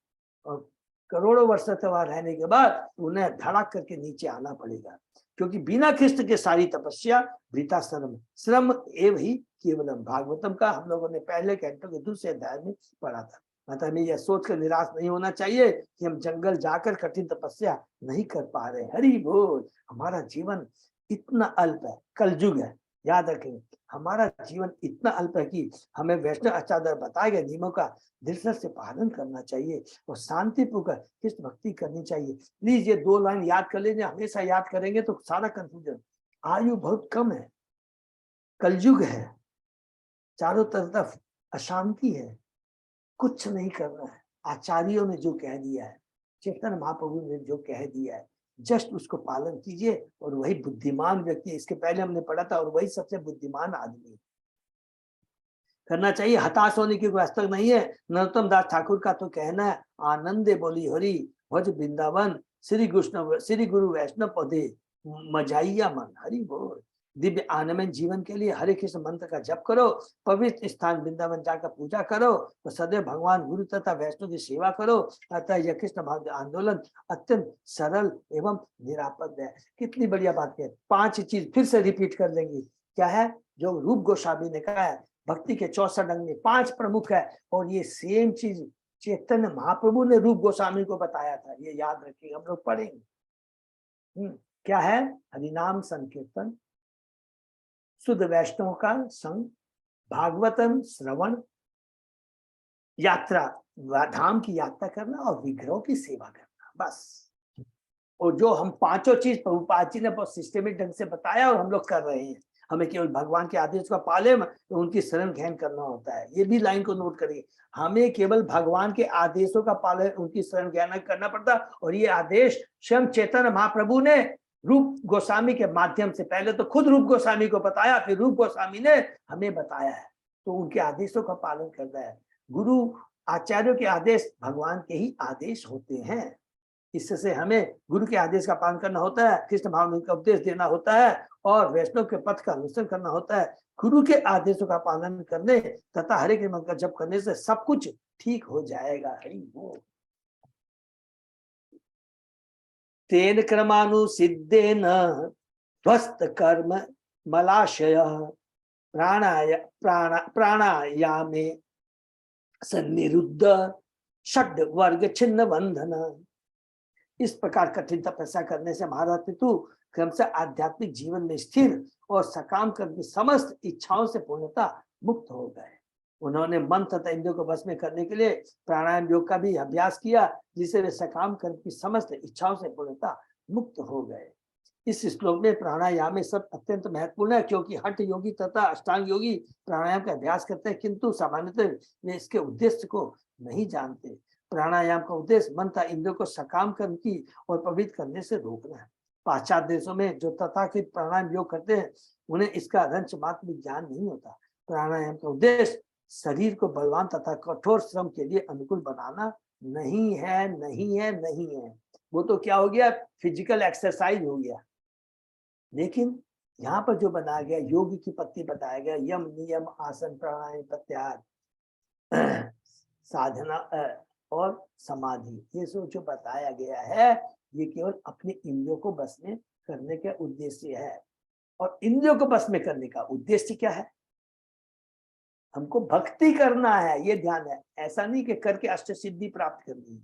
और करोड़ों वर्ष तक वहां रहने के बाद उन्हें धड़क करके नीचे आना पड़ेगा, क्योंकि बिना कृष्ण के सारी तपस्या वृथा श्रम एवं ही केवलम। भागवतम का हम लोगों ने पहले कैंटो के दूसरे अध्याय में पढ़ा था। मतलब हमें यह सोचकर निराश नहीं होना चाहिए कि हम जंगल जाकर कठिन तपस्या नहीं कर पा रहे। हरि बोल। हमारा जीवन इतना अल्प है, कलयुग है, याद रखेंगे, हमारा जीवन इतना अल्प है कि हमें वैष्णव आचार्य बताए गए नियमों का दिल से पालन करना चाहिए और शांतिपूर्वक कृष्ण भक्ति करनी चाहिए। प्लीज ये 2 लाइन याद कर लीजिए, हमेशा याद करेंगे तो सारा कंफ्यूजन। आयु बहुत कम है, कलयुग है, चारों तरफ अशांति है, कुछ नहीं करना है। आचार्यों ने जो कह दिया है, चैतन्य महाप्रभु ने जो कह दिया है, जस्ट उसको पालन कीजिए और वही बुद्धिमान व्यक्ति। इसके पहले हमने पढ़ा था, और वही सबसे बुद्धिमान आदमी है। करना चाहिए। हताश होने की कोई आवश्यकता नहीं है। नरोत्तम दास ठाकुर का तो कहना है, आनंदे बोली हरि भज वृंदावन, श्री गुरु वैष्णव पदे मजाइया मन। हरि बोल। दिव्य आनंद जीवन के लिए हरे कृष्ण मंत्र का जप करो, पवित्र स्थान वृंदावन जाकर पूजा करो, तो सदैव भगवान गुरु तथा वैष्णव की सेवा करो। अतः यह कृष्ण भक्त आंदोलन अत्यंत सरल एवं निरापद है। कितनी बढ़िया बात है। 5 चीज फिर से रिपीट कर देंगे। क्या है? जो रूप गोस्वामी ने कहा है, भक्ति के 64 अंग में 5 प्रमुख है, और ये सेम चीज चैतन्य महाप्रभु ने रूप गोस्वामी को बताया था। ये याद रखिए, हम लोग पढ़ेंगे। क्या है? हरिनाम संकीर्तन, शुद्ध वैष्णव का संग, भागवतम श्रवण, यात्रा, धाम की यात्रा करना, और विग्रहों की सेवा करना, बस। और जो हम 5 चीज प्रभुपाद जी ने बहुत सिस्टमेटिक ढंग से बताया और हम लोग कर रहे हैं। हमें केवल भगवान के आदेश का पालन तो उनकी शरण ग्रहण करना होता है। ये भी लाइन को नोट करिए, हमें केवल भगवान के आदेशों का पालन, उनकी शरण ग्रहण करना पड़ता। और ये आदेश स्वयं चैतन्य महाप्रभु ने रूप गोस्वामी के माध्यम से, पहले तो खुद रूप गोस्वामी को बताया, फिर रूप गोस्वामी ने हमें बताया है। तो उनके आदेशों का पालन करना है। गुरु आचार्यों के आदेश भगवान के ही आदेश होते हैं। इससे हमें गुरु के आदेश का पालन करना होता है, कृष्ण भावना का उपदेश देना होता है, और वैष्णव के पथ का अनुसरण करना होता है। गुरु के आदेशों का पालन करने तथा हरे के मंत्र का जप करने से सब कुछ ठीक हो जाएगा। हरि बोल। तेन क्रमानुसिद्धेन ध्वस्त कर्म मलाशय प्राणायामे सन्निरुद्ध षड वर्ग छिन्न बंधन। इस प्रकार कठिन तपस्या करने से महाराज पितु क्रमशः आध्यात्मिक जीवन में स्थिर और सकाम कर्म की समस्त इच्छाओं से पूर्णता मुक्त हो गए। उन्होंने मन तथा इंद्रियों को बस में करने के लिए प्राणायाम योग का भी अभ्यास किया, जिससे वे सकाम कर्म की समस्त इच्छाओं से पूर्णता मुक्त हो गए। इस श्लोक में प्राणायाम में सब अत्यंत महत्वपूर्ण है, क्योंकि हठ योगी तथा अष्टांग योगी प्राणायाम का अभ्यास करते हैं, किंतु सामान्यतः वे इसके उद्देश्य को नहीं जानते। प्राणायाम का उद्देश्य मन तथा इंद्रियों को सकाम कर्म की और पवित्र करने से रोकना है। पाश्चात्य देशों में जो तथाकथित प्राणायाम योग करते हैं, उन्हें इसका रंच मात्र भी ज्ञान नहीं होता। प्राणायाम का उद्देश्य शरीर को बलवान तथा कठोर श्रम के लिए अनुकूल बनाना नहीं है, नहीं है, नहीं है। वो तो क्या हो गया, फिजिकल एक्सरसाइज हो गया। लेकिन यहाँ पर जो बनाया गया, योगी की पत्ती बताया गया, यम नियम आसन प्राणायाम प्रत्याहार साधना और समाधि, ये सब जो बताया गया है, ये केवल अपने इंद्रियों को बस में करने का उद्देश्य है। और इंद्रियों को बस में करने का उद्देश्य क्या है? हमको भक्ति करना है, ये ध्यान है। ऐसा नहीं कि करके अष्ट सिद्धि प्राप्त करनी है।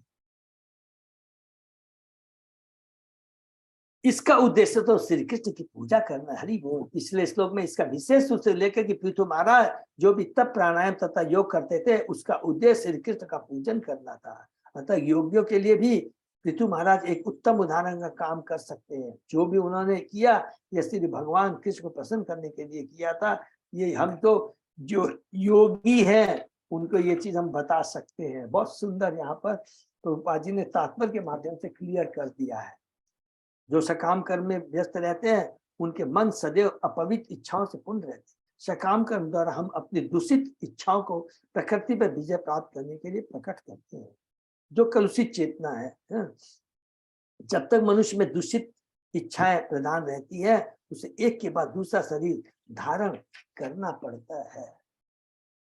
इसका उद्देश्य तो श्री कृष्ण की पूजा करना। हरि बोल। पिछले श्लोक में इसका विशेष रूप से लेकर कि पृथु महाराज जो भी तप प्राणायाम तथा योग करते थे, उसका उद्देश्य श्री कृष्ण का पूजन करना था। अतः योगियों के लिए भी पृथु महाराज एक उत्तम उदाहरण का काम कर सकते हैं। जो भी उन्होंने किया, यह श्री भगवान कृष्ण को प्रसन्न करने के लिए किया था। ये हम तो जो योगी हैं उनको ये चीज हम बता सकते हैं। बहुत सुंदर यहाँ पर प्रभुपाद जी ने तात्पर्य के माध्यम से क्लियर कर दिया है। जो सकाम कर्म में व्यस्त रहते हैं, उनके मन सदैव अपवित्र इच्छाओं से पूर्ण रहते हैं। सकाम कर्म द्वारा हम अपनी दूषित इच्छाओं को प्रकृति पर विजय प्राप्त करने के लिए प्रकट करते हैं। जो कलुषित चेतना है, जब तक मनुष्य में दूषित इच्छाएं प्रधान रहती है, उसे एक के बाद दूसरा शरीर धारण करना पड़ता है।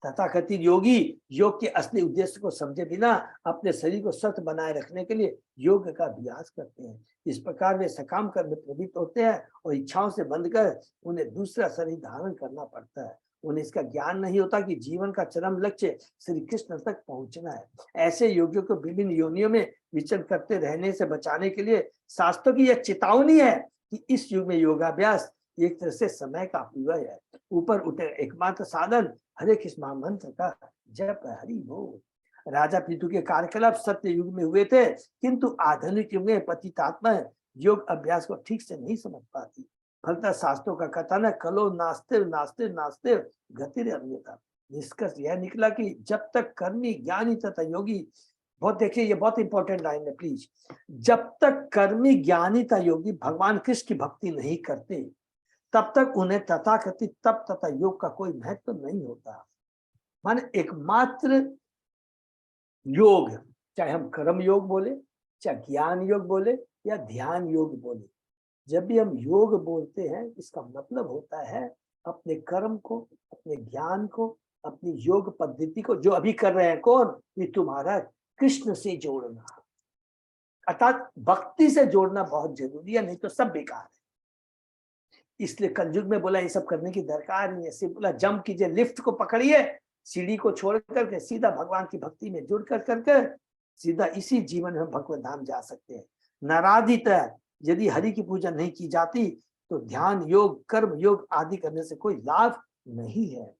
तथाकथित योगी योग के असली उद्देश्य को समझे बिना अपने शरीर को स्वस्थ बनाए रखने के लिए योग का अभ्यास करते हैं। इस प्रकार वे सकाम कर्म में प्रवृत्त होते हैं और इच्छाओं से बंध कर उन्हें दूसरा शरीर धारण करना पड़ता है। उन्हें इसका ज्ञान नहीं होता कि जीवन का चरम लक्ष्य श्री कृष्ण तक पहुंचना है। ऐसे योगियों को विभिन्न योनियों में विचरण करते रहने से बचाने के लिए शास्त्रों की यह चेतावनी है कि इस युग में योगाभ्यास एक तरह से समय का अपव्यय है। ऊपर उठे एकमात्र साधन हरे कृष्ण महामंत्र का जप है। हरि बोल। राजा पृथु के कार्यकलाप सत्य युग में हुए थे, किंतु आधुनिक युग में पतितात्मा योग अभ्यास को ठीक से नहीं समझ पाती। फलतः शास्त्रों का कथन है, कलो नास्ते नास्ते नास्ते गतिर अन्यथा। निष्कर्ष यह निकला कि जब तक कर्मी ज्ञानी तथा योगी, बहुत देखिए ये बहुत इंपॉर्टेंट लाइन है प्लीज, जब तक कर्मी ज्ञानी तथा योगी भगवान कृष्ण की भक्ति नहीं करते, तब तक उन्हें तथाकथित तप तथा योग का कोई महत्व नहीं होता। माने एकमात्र योग, चाहे हम कर्म योग बोले, चाहे ज्ञान योग बोले या ध्यान योग बोले, जब भी हम योग बोलते हैं इसका मतलब होता है अपने कर्म को, अपने ज्ञान को, अपनी योग पद्धति को जो अभी कर रहे हैं कौन, ये तुम्हारा कृष्ण से जोड़ना, अर्थात भक्ति से जोड़ना बहुत जरूरी है, नहीं तो सब बेकार है। इसलिए कलयुग में बोला ये सब करने की दरकार नहीं है, सिर्फ बोला जंप कीजिए, लिफ्ट को पकड़िए, सीढ़ी को छोड़ करके सीधा भगवान की भक्ति में जुड़ करके सीधा इसी जीवन में भगवत धाम जा सकते हैं। नाराधित यदि हरि की पूजा नहीं की जाती तो ध्यान योग, कर्म योग आदि करने से कोई लाभ नहीं है।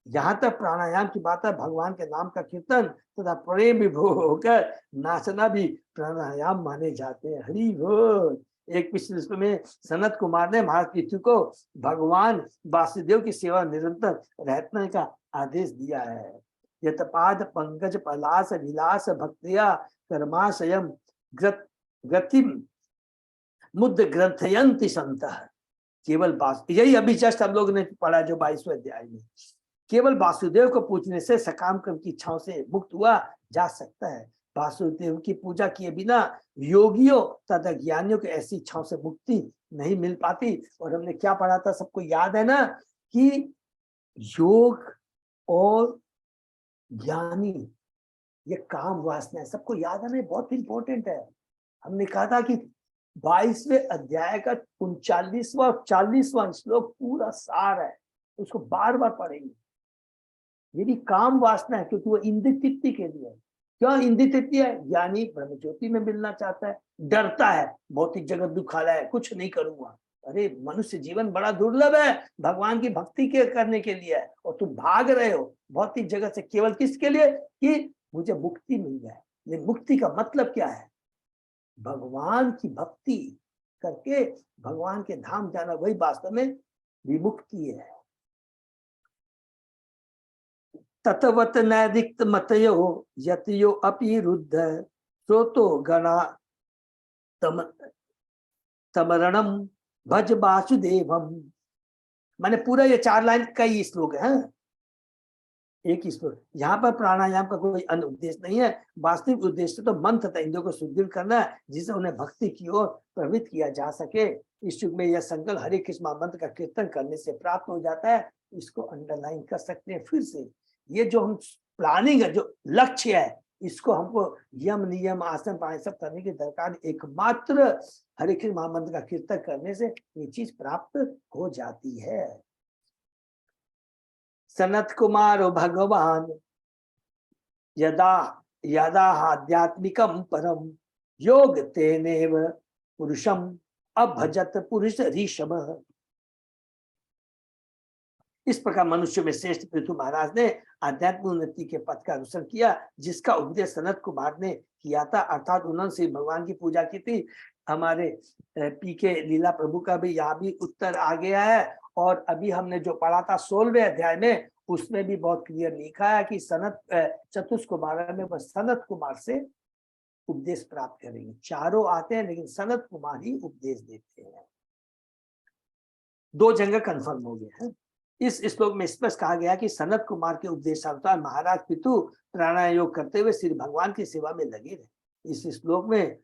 यहाँ तक प्राणायाम की बात है, भगवान के नाम का कीर्तन तथा प्रेम विभोर होकर नाचना भी प्राणायाम माने जाते हैं। हरि बोल। एक पिछले में सनत कुमार ने महाराज पृथ्वी को भगवान वासुदेव की सेवा निरंतर रहने का आदेश दिया है। यतपाद पंकज पलास विलास भक्तिया कर्माशयम गतिम मुद्द ग्रंथयंति संत। केवल यही अभी जस्ट हम लोग ने पढ़ा जो 22वें अध्याय में, केवल वासुदेव को पूजने से सकाम कर्म की इच्छाओं से मुक्त हुआ जा सकता है। वासुदेव की पूजा किए बिना योगियों तथा ज्ञानियों को ऐसी इच्छाओं से मुक्ति नहीं मिल पाती। और हमने क्या पढ़ा था, सबको याद है ना, कि योग और ज्ञानी ये काम वासना है, सबको याद है ना, बहुत इंपॉर्टेंट है। हमने कहा था कि 22वें अध्याय का 39वां और 40वां श्लोक पूरा सार है, उसको बार बार पढ़ेंगे। ये भी काम वासना है क्योंकि वो इंद्रिय तृप्ति के लिए है। क्यों इंद्रिय तृप्ति है? ज्ञानी ब्रह्म ज्योति में मिलना चाहता है, डरता है भौतिक जगत दुखालय है, कुछ नहीं करूंगा। अरे मनुष्य जीवन बड़ा दुर्लभ है, भगवान की भक्ति के करने के लिए है, और तुम भाग रहे हो भौतिक जगत से केवल किसके लिए, कि मुझे मुक्ति मिल जाए। ये मुक्ति का मतलब क्या है? भगवान की भक्ति करके भगवान के धाम जाना, वही वास्तव में विमुक्ति है। तत्वत नैदिक्त मतयो यतयो अपि रुद्ध श्रोतो गणा तमरणम भज वासुदेवम। माने पूरा ये 4 लाइन का ही श्लोक है, एक ही श्लोक। यहाँ पर प्राणायाम का कोई अन्य उद्देश्य नहीं है, वास्तविक उद्देश्य तो मन तथा इंद्रियों को सुदृढ़ करना है, जिससे उन्हें भक्ति की ओर प्रवृत्त किया जा सके। इस युग में यह संकल्प हरे कृष्ण महामंत्र का कीर्तन करने से प्राप्त हो जाता है। इसको अंडरलाइन कर सकते हैं फिर से। ये जो हम प्लानिंग है, जो लक्ष्य है, इसको हमको यम नियम आसन प्राणायाम सब करने की दरकार, एकमात्र हरे कृष्ण महामंत्र का कीर्तन करने से ये चीज प्राप्त हो जाती है। सनत कुमारो भगवान यदा यदा आध्यात्मिकम परम योग तेनेव पुरुषम अभजत पुरुष ऋषभ। इस प्रकार मनुष्य में श्रेष्ठ पृथु महाराज ने आध्यात्मिक उन्नति के पथ का अनुसरण किया, जिसका उपदेश सनत कुमार ने किया था, अर्थात उन्होंने श्री भगवान की पूजा की थी। हमारे पीके लीला प्रभु का भी यहाँ भी उत्तर आ गया है। और अभी हमने जो पढ़ा था 16वें अध्याय में, उसमें भी बहुत क्लियर लिखा है कि सनत चतुष्क कुमार में वह सनत कुमार से उपदेश प्राप्त करेंगे। चारों आते हैं लेकिन सनत कुमार ही उपदेश देते हैं। 2 जगह कंफर्म हो गए हैं। इस श्लोक में स्पष्ट कहा गया कि सनत कुमार के उपदेशानुसार महाराज पितु प्राणायाम योग करते हुए श्री भगवान की सेवा में लगे रहे। इस श्लोक में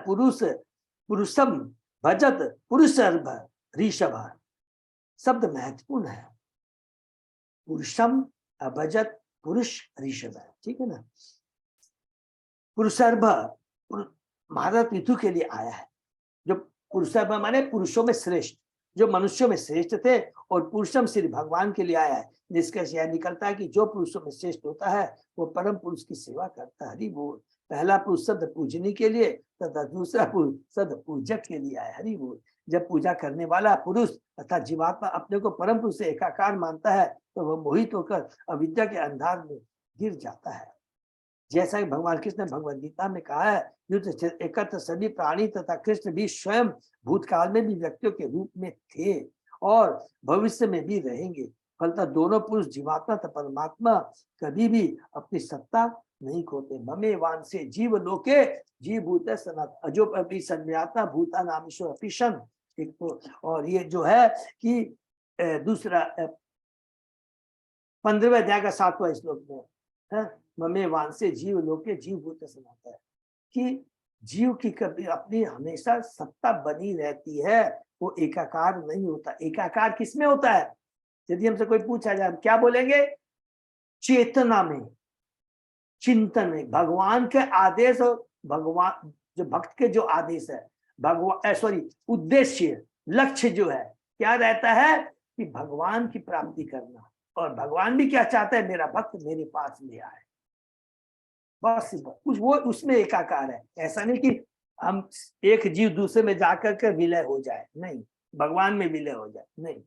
पुरुषम भजत पुरुषर्भ ऋषभ शब्द महत्वपूर्ण है। पुरुषम अभजत पुरुष ऋषभ है, ठीक है ना। पुरुषर्भ महाराज पितु के लिए आया है। जो पुरुषर्भ माने पुरुषों में श्रेष्ठ, जो मनुष्यों में श्रेष्ठ थे, और पुरुषम श्री भगवान के लिए आया है। निष्कर्ष यह निकलता है कि जो पुरुषों में श्रेष्ठ होता है वो परम पुरुष की सेवा करता है। हरि बोल। पहला पुरुष शब्द पूजनी के लिए तथा दूसरा पुरुष शब्द पूजक के लिए आया। हरि बोल। जब पूजा करने वाला पुरुष अर्थात जीवात्मा अपने को परम पुरुष से एकाकार मानता है तो वह मोहित होकर अविद्या के अंधार में गिर जाता है। जैसा कि भगवान कृष्ण ने भगवद गीता में कहा है, युद्ध एकत्र सभी प्राणी तथा कृष्ण भी स्वयं भूतकाल में भी व्यक्तियों के रूप में थे और भविष्य में भी रहेंगे। फलतः दोनों पुरुष जीवात्मा तथा परमात्मा कभी भी अपनी सत्ता नहीं खोते। ममे वांसे जीव लोके जीव भूत सनात अजो अपनी संज्ञाता भूता नामेश्वर अपिशन। एक तो और ये जो है कि दूसरा 15वें अध्याय का 7वां श्लोक में है, ममे वांसे जीव लोके जीव भूत समाता है कि जीव की कभी अपनी हमेशा सत्ता बनी रहती है, वो एकाकार नहीं होता। एकाकार किसमें होता है? यदि हमसे कोई पूछा जाए, हम क्या बोलेंगे? चेतना में, चिंतन में। भगवान के आदेश और भगवान जो भक्त के जो आदेश है, भगवान सॉरी उद्देश्य, लक्ष्य जो है क्या रहता है कि भगवान की प्राप्ति करना। और भगवान भी क्या चाहता है? मेरा भक्त मेरे पास में आए, बस वो उसमें एकाकार है। ऐसा नहीं कि हम एक जीव दूसरे में जाकर के विलय हो जाए, नहीं, भगवान में विलय हो जाए, नहीं।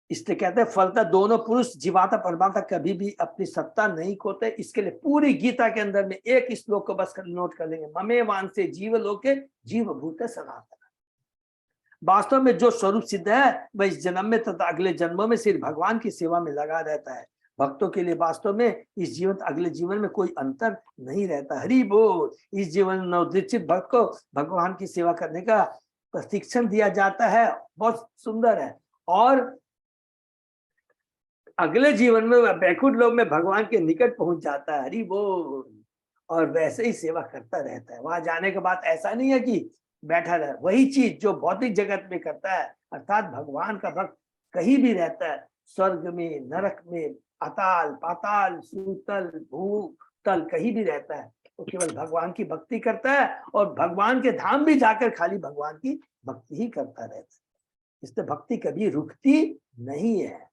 इसलिए कहते हैं फलता दोनों पुरुष जीवात्मा परमात्मा कभी भी अपनी सत्ता नहीं खोते। इसके लिए पूरी गीता के अंदर में एक श्लोक को बस नोट कर लेंगे, ममे वांसे जीव लोके जीव भूत सनातन। वास्तव में जो स्वरूप सिद्ध है वह इस जन्म में तथा अगले जन्मों में सिर्फ भगवान की सेवा में लगा रहता है। भक्तों के लिए वास्तव में इस जीवन अगले जीवन में कोई अंतर नहीं रहता। हरि बोल। इस जीवन नवदीक्षित भक्त को भगवान की सेवा करने का प्रशिक्षण दिया जाता है, बहुत सुंदर है। और अगले जीवन में वह बैकुंठ लोक में भगवान के निकट पहुंच जाता है। हरि बोल। और वैसे ही सेवा करता रहता है। वहां जाने के बाद ऐसा नहीं है कि बैठा रहे, वही चीज जो भौतिक जगत में करता है, अर्थात भगवान का भक्त कहीं भी रहता है, स्वर्ग में, नरक में, अताल पाताल, सूतल भूतल, कहीं भी रहता है, वो केवल भगवान की भक्ति करता है। और भगवान के धाम भी जाकर खाली भगवान की भक्ति ही करता रहता है। इससे भक्ति कभी रुकती नहीं है।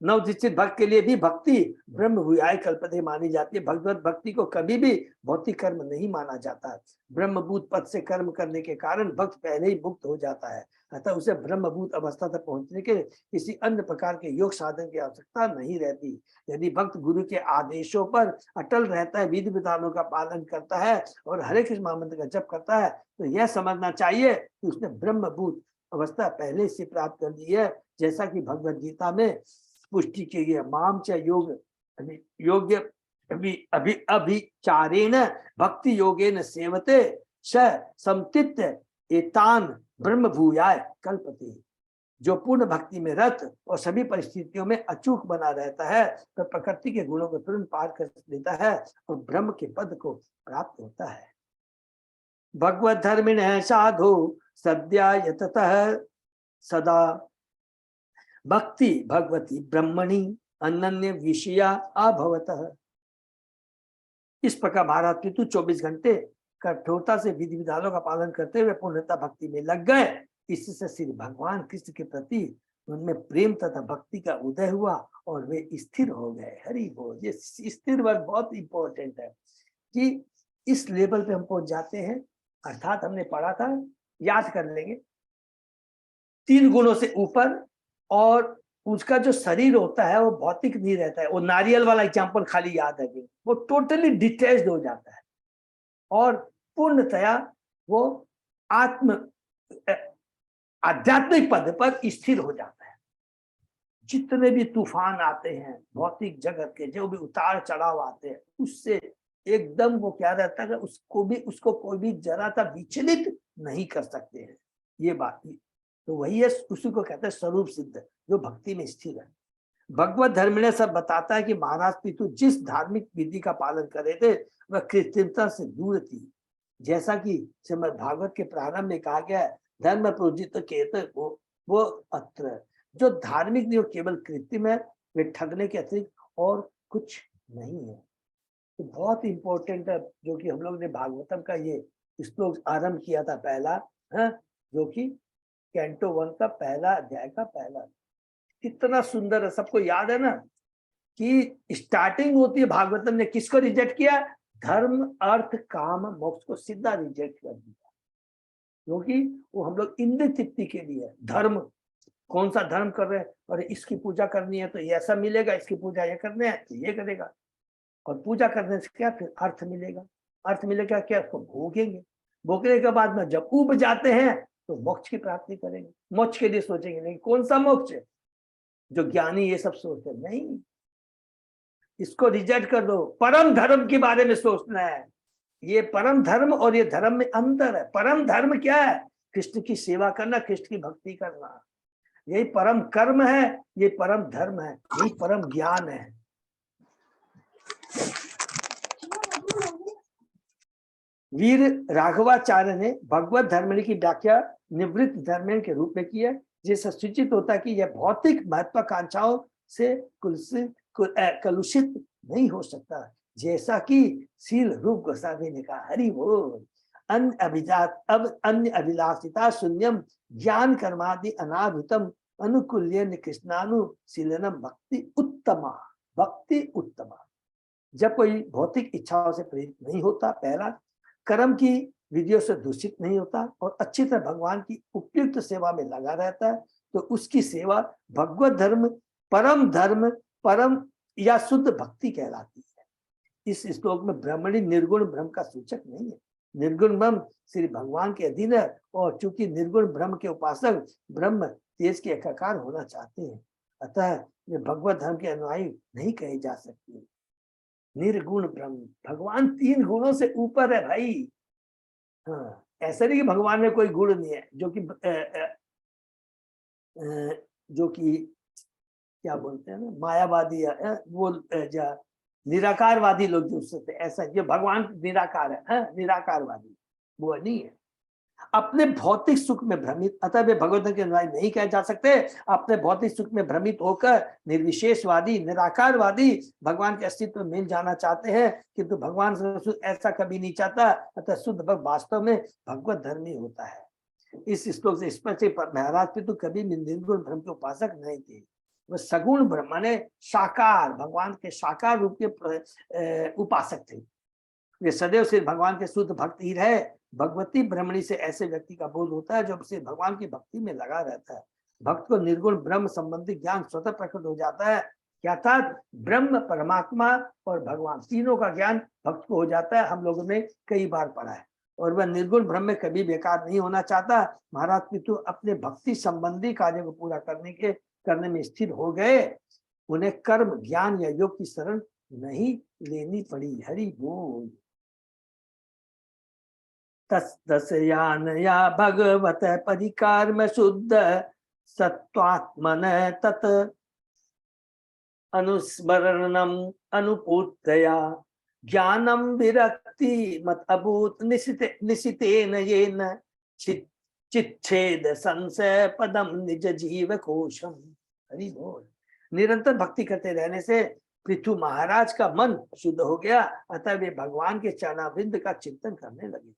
नवदीक्षित भक्त के लिए भी भक्ति ब्रह्म भूयाय कल्पते मानी जाती है। भगवत भक्ति को कभी भी भौतिक कर्म नहीं माना जाता। ब्रह्मभूत पद से कर्म करने के कारण भक्त पहले ही मुक्त हो जाता है, अतः उसे ब्रह्मभूत अवस्था तक पहुंचने के किसी अन्य प्रकार के योग साधन की आवश्यकता नहीं रहती। यदि भक्त गुरु के आदेशों पर अटल रहता है, विधि विधानों का पालन करता है और हरे कृष्ण महामंत्र का जप करता है, तो यह समझना चाहिए कि उसने ब्रह्मभूत अवस्था पहले से प्राप्त कर ली है। जैसा कि भगवत गीता में पुष्टि की गई, माम च योग योग्य अभिचारेण भक्ति योगेन सेवते स समतित एतान ब्रह्म भूयाय कल्पते। जो पूर्ण भक्ति में रत और सभी परिस्थितियों में अचूक बना रहता है, तो प्रकृति के गुणों को तुरंत पार कर देता है और ब्रह्म के पद को प्राप्त होता है। भगवत धर्मिण साधु सद्या यततः सदा भक्ति भगवती ब्रह्मणि अनन्य विषया अभवतः। इस प्रकार महाराज पितु 24 घंटे कठोरता से विधि विधानों का पालन करते हुए पूर्णता भक्ति में लग गए। इससे श्री भगवान कृष्ण के प्रति उनमें प्रेम तथा भक्ति का उदय हुआ और वे स्थिर हो गए। हरि बोल। ये स्थिर वर्ड बहुत इंपॉर्टेंट है कि इस लेवल पे हम पहुंच जाते हैं। अर्थात हमने पढ़ा था, याद कर लेंगे, 3 गुणों से ऊपर, और उसका जो शरीर होता है वो भौतिक नहीं रहता है। वो नारियल वाला एग्जांपल खाली याद है, वो टोटली डिटैच्ड हो जाता है और पूर्णतया वो आत्म आध्यात्मिक पद पर स्थिर हो जाता है। जितने भी तूफान आते हैं भौतिक जगत के, जो भी उतार चढ़ाव आते हैं, उससे एकदम वो क्या रहता है, उसको कोई भी जरा सा विचलित नहीं कर सकते हैं। ये बात तो वही है, उसी को कहते हैं स्वरूप सिद्ध, जो भक्ति में स्थिर है। भगवत धर्म ने सब बताता है कि महाराज पितु जिस धार्मिक विधि का पालन कर रहे थे वह कृत्रिमता से दूर थी। जैसा कि श्रीमद् भागवत के प्रारंभ में कहा गया है, धर्म प्रोजित कहते वो अत्र, जो धार्मिक नहीं वो केवल कृत्रिम है, वे ठगने के अतिरिक्त और कुछ नहीं है। तो बहुत इंपॉर्टेंट है, जो कि हम लोग ने भागवतम का ये श्लोक आरंभ किया था पहला, है, जो कि कैंटो 1 का पहला अध्याय का पहला। कितना सुंदर है, सबको याद है ना कि स्टार्टिंग होती है भागवतम ने किसको रिजेक्ट किया? धर्म अर्थ काम मोक्ष को सीधा रिजेक्ट कर दिया, क्योंकि वो हम लोग इंद्र तृप्ति के लिए धर्म, कौन सा धर्म कर रहे हैं, और इसकी पूजा करनी है तो ये ऐसा मिलेगा, इसकी पूजा ये करने है तो ये करेगा, और पूजा करने से क्या फिर अर्थ मिलेगा, अर्थ मिलेगा क्या, उसको भोगेंगे, भोगने के बाद में जब उब जाते हैं तो मोक्ष की प्राप्ति करेंगे। मोक्ष के लिए सोचेंगे नहीं, कौन सा मोक्ष है? जो ज्ञानी ये सब सोचते नहीं, इसको रिजेक्ट कर दो। परम धर्म के बारे में सोचना है। ये परम धर्म और ये धर्म में अंतर है। परम धर्म क्या है? कृष्ण की सेवा करना, कृष्ण की भक्ति करना। यही परम कर्म है, ये परम धर्म है, यही परम ज्ञान है। वीर राघवाचार्य ने भगवत धर्मणि की व्याख्या निवृत्त धर्म के रूप में की है, जिससे सूचित होता है कि यह भौतिक महत्वाकांक्षाओं से कलुषित नहीं हो सकता, जैसा कि शील रूप गोस्वामी ने कहा। हरि बोल। अन्य अभिलाषिता शून्यम ज्ञान कर्मादि अनाभूतम अनुकूल्य कृष्णानुशीलनम भक्ति उत्तमा। भक्ति उत्तमा, जब कोई भौतिक इच्छाओं से प्रेरित नहीं होता, पहला कर्म की विधियों से दूषित नहीं होता और अच्छी तरह भगवान की उपयुक्त सेवा में लगा रहता है, तो उसकी सेवा भगवत धर्म परम या शुद्ध भक्ति कहलाती है। इस श्लोक में ब्रह्मणी निर्गुण ब्रह्म का सूचक नहीं है। निर्गुण ब्रह्म श्री भगवान के अधीन है, और चूंकि निर्गुण ब्रह्म के उपासक ब्रह्म तेज के एकाकार होना चाहते हैं, अतः वे भगवत धर्म के अनुयायी नहीं कहे जा सकते। निर्गुण ब्रह्म, भगवान 3 गुणों से ऊपर है भाई। हाँ, ऐसा नहीं कि भगवान में कोई गुण नहीं है, जो कि क्या बोलते हैं ना, मायावादी है, वो निराकारवादी लोग जो सोचते, ऐसा ये भगवान निराकार है, निराकारवादी वो नहीं है। अपने भौतिक सुख में भ्रमित, अतः वे भगवत के अनुयायी नहीं कहे जा सकते। अपने भौतिक सुख में भ्रमित होकर निर्विशेषवादी निराकारवादी भगवान के अस्तित्व में मिल जाना चाहते हैं, किंतु भगवान ऐसा कभी नहीं चाहता। अतः शुद्ध भक्त वास्तव में भगवत धर्मी होता है। इस श्लोक से स्पष्ट महाराज पितु कभी निर्गुण ब्रह्म के उपासक नहीं थे, वह सगुण ब्रह्म माने साकार, भगवान के साकार रूप के उपासक थे। वे सदैव से भगवान के शुद्ध भक्त ही रहे। भगवती ब्रह्मणी से ऐसे व्यक्ति का बोध होता है जो उसे भगवान की भक्ति में लगा रहता है। भक्त को निर्गुण ब्रह्म संबंधी ज्ञान स्वतः प्रकट हो जाता है। क्या था? ब्रह्म, परमात्मा और भगवान तीनों का ज्ञान भक्त को हो जाता है। हम लोगों ने कई बार पढ़ा है। और वह निर्गुण ब्रह्म में कभी बेकार नहीं होना चाहता। महाराज पितु अपने भक्ति संबंधी कार्य को पूरा करने में स्थिर हो गए। उन्हें कर्म, ज्ञान या योग की शरण नहीं लेनी पड़ी। हरि बोल। तस्यानया भगवत परिकार में शुद्ध सत्वात्मन तत् अनुस्मरणम अनुपूतया ज्ञानम विरक्ति मत अभूत निशितेन येन चिच्छेद संशय पदम निज जीव कोशम। हरि बोल। निरंतर भक्ति करते रहने से पृथु महाराज का मन शुद्ध हो गया, अतः वे भगवान के चरणारविंद का चिंतन करने लगे।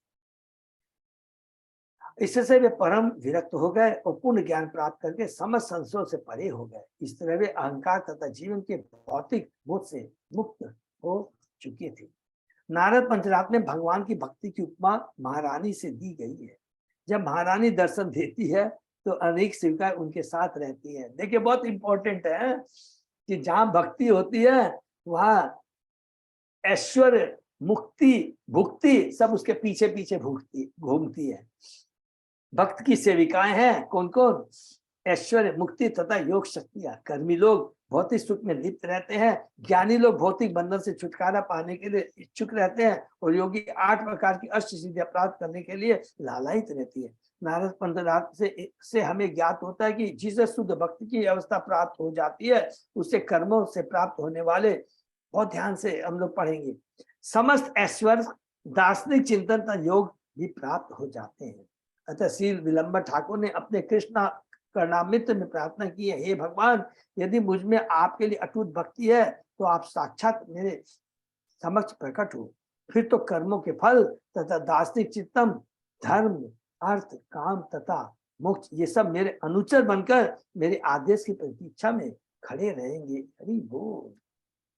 इससे वे परम विरक्त हो गए और पूर्ण ज्ञान प्राप्त करके समस्त संशयों से परे हो गए। इस तरह वे अहंकार तथा जीवन के भौतिक बोध से मुक्त हो चुके थे। नारद पंचरात्र में भगवान की भक्ति की उपमा महारानी से दी गई है। जब महारानी दर्शन देती है तो अनेक सेविकाएं उनके साथ रहती है। देखिए, बहुत इंपॉर्टेंट है कि जहां भक्ति होती है वहां ऐश्वर्य, मुक्ति, भुक्ति सब उसके पीछे पीछे घूमती है। भक्त की सेविकाएं हैं कौन कौन? ऐश्वर्य, मुक्ति तथा योग शक्तियां। कर्मी लोग भौतिक सुख में लिप्त रहते हैं। ज्ञानी लोग भौतिक बंधन से छुटकारा पाने के लिए इच्छुक रहते हैं और योगी 8 प्रकार की अष्ट सिद्धियां प्राप्त करने के लिए लालायित रहती है। नारद पंचरात्र से हमें ज्ञात होता है कि जिसे शुद्ध भक्ति की अवस्था प्राप्त हो जाती है उससे कर्मों से प्राप्त होने वाले, बहुत ध्यान से हम लोग पढ़ेंगे, समस्त ऐश्वर्य, दार्शनिक चिंतन तथा योग भी प्राप्त हो जाते हैं। अतः श्री विलंबर ठाकुर ने अपने कृष्ण कर्णामृत में प्रार्थना की है, हे भगवान, यदि मुझ में आपके लिए अटूट भक्ति है तो आप साक्षात मेरे समक्ष प्रकट हो। फिर तो कर्मों के फल तथा दार्शनिक चित्तम, धर्म, अर्थ, काम तथा मोक्ष ये सब मेरे अनुचर बनकर मेरे आदेश की प्रतीक्षा में खड़े रहेंगे। हरि बोल।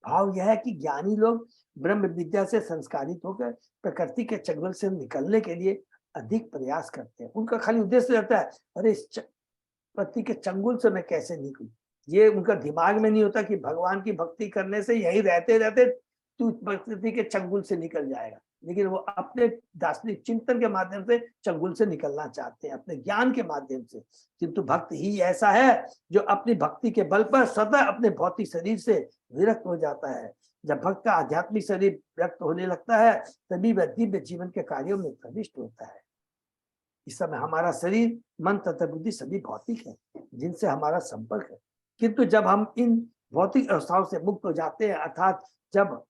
भाव यह है कि ज्ञानी लोग ब्रह्म विद्या से संस्कारित होकर प्रकृति के चंगुल से निकलने के लिए अधिक प्रयास करते हैं। उनका खाली उद्देश्य रहता है, अरे इस प्रकृति के चंगुल से मैं कैसे निकलूं। ये उनका दिमाग में नहीं होता कि भगवान की भक्ति करने से यही रहते रहते तू प्रकृति के चंगुल से निकल जाएगा। लेकिन वो अपने दार्शनिक चिंतन के माध्यम से चंगुल से निकलना चाहते हैं, अपने ज्ञान के माध्यम से। किंतु भक्त ही ऐसा है जो अपनी भक्ति के बल पर स्वतः अपने भौतिक शरीर से विरक्त हो जाता है। जब भक्त का आध्यात्मिक शरीर विरक्त होने लगता है तभी वह दिव्य जीवन के कार्यों में प्रविष्ट होता है। इस समय हमारा शरीर, मन तथा बुद्धि सभी भौतिक है, जिनसे हमारा संपर्क है। किंतु जब हम इन भौतिक अवस्थाओं से मुक्त हो जाते हैं, अर्थात जब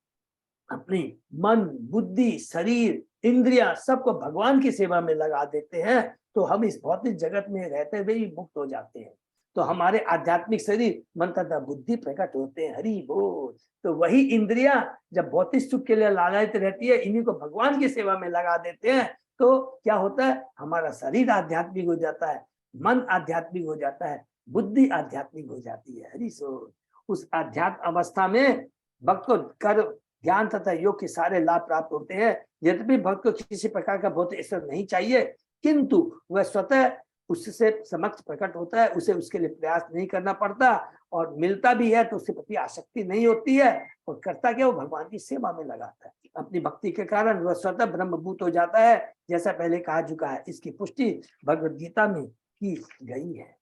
अपनी मन, बुद्धि, शरीर, इंद्रिया सबको भगवान की सेवा में लगा देते हैं, तो हम इस भौतिक जगत में रहते हुए ही मुक्त हो जाते हैं। तो हमारे आध्यात्मिक शरीर, मन तथा बुद्धि प्रकट होते हैं। हरि बोल। तो वही इंद्रिया जब भौतिक सुख के लिए लालायित रहती है, इन्हीं को भगवान की सेवा में लगा देते हैं, तो क्या होता है, हमारा शरीर आध्यात्मिक हो जाता है, मन आध्यात्मिक हो जाता है, बुद्धि आध्यात्मिक हो जाती है। हरि बोल। उस आध्यात्म अवस्था में भक्त को कर ज्ञान तथा योग के सारे लाभ प्राप्त होते हैं। यद्यपि भक्त को किसी प्रकार का भौतिक ईश्वर नहीं चाहिए, किंतु वह स्वतः उससे समक्ष प्रकट होता है, उसे उसके लिए प्रयास नहीं करना पड़ता, और मिलता भी है तो उसके प्रति आसक्ति नहीं होती है, और करता क्या, वो भगवान की सेवा में लगाता है। अपनी भक्ति के कारण वह स्वतः ब्रह्मभूत हो जाता है, जैसा पहले कहा चुका है। इसकी पुष्टि भगवद गीता में की गई है।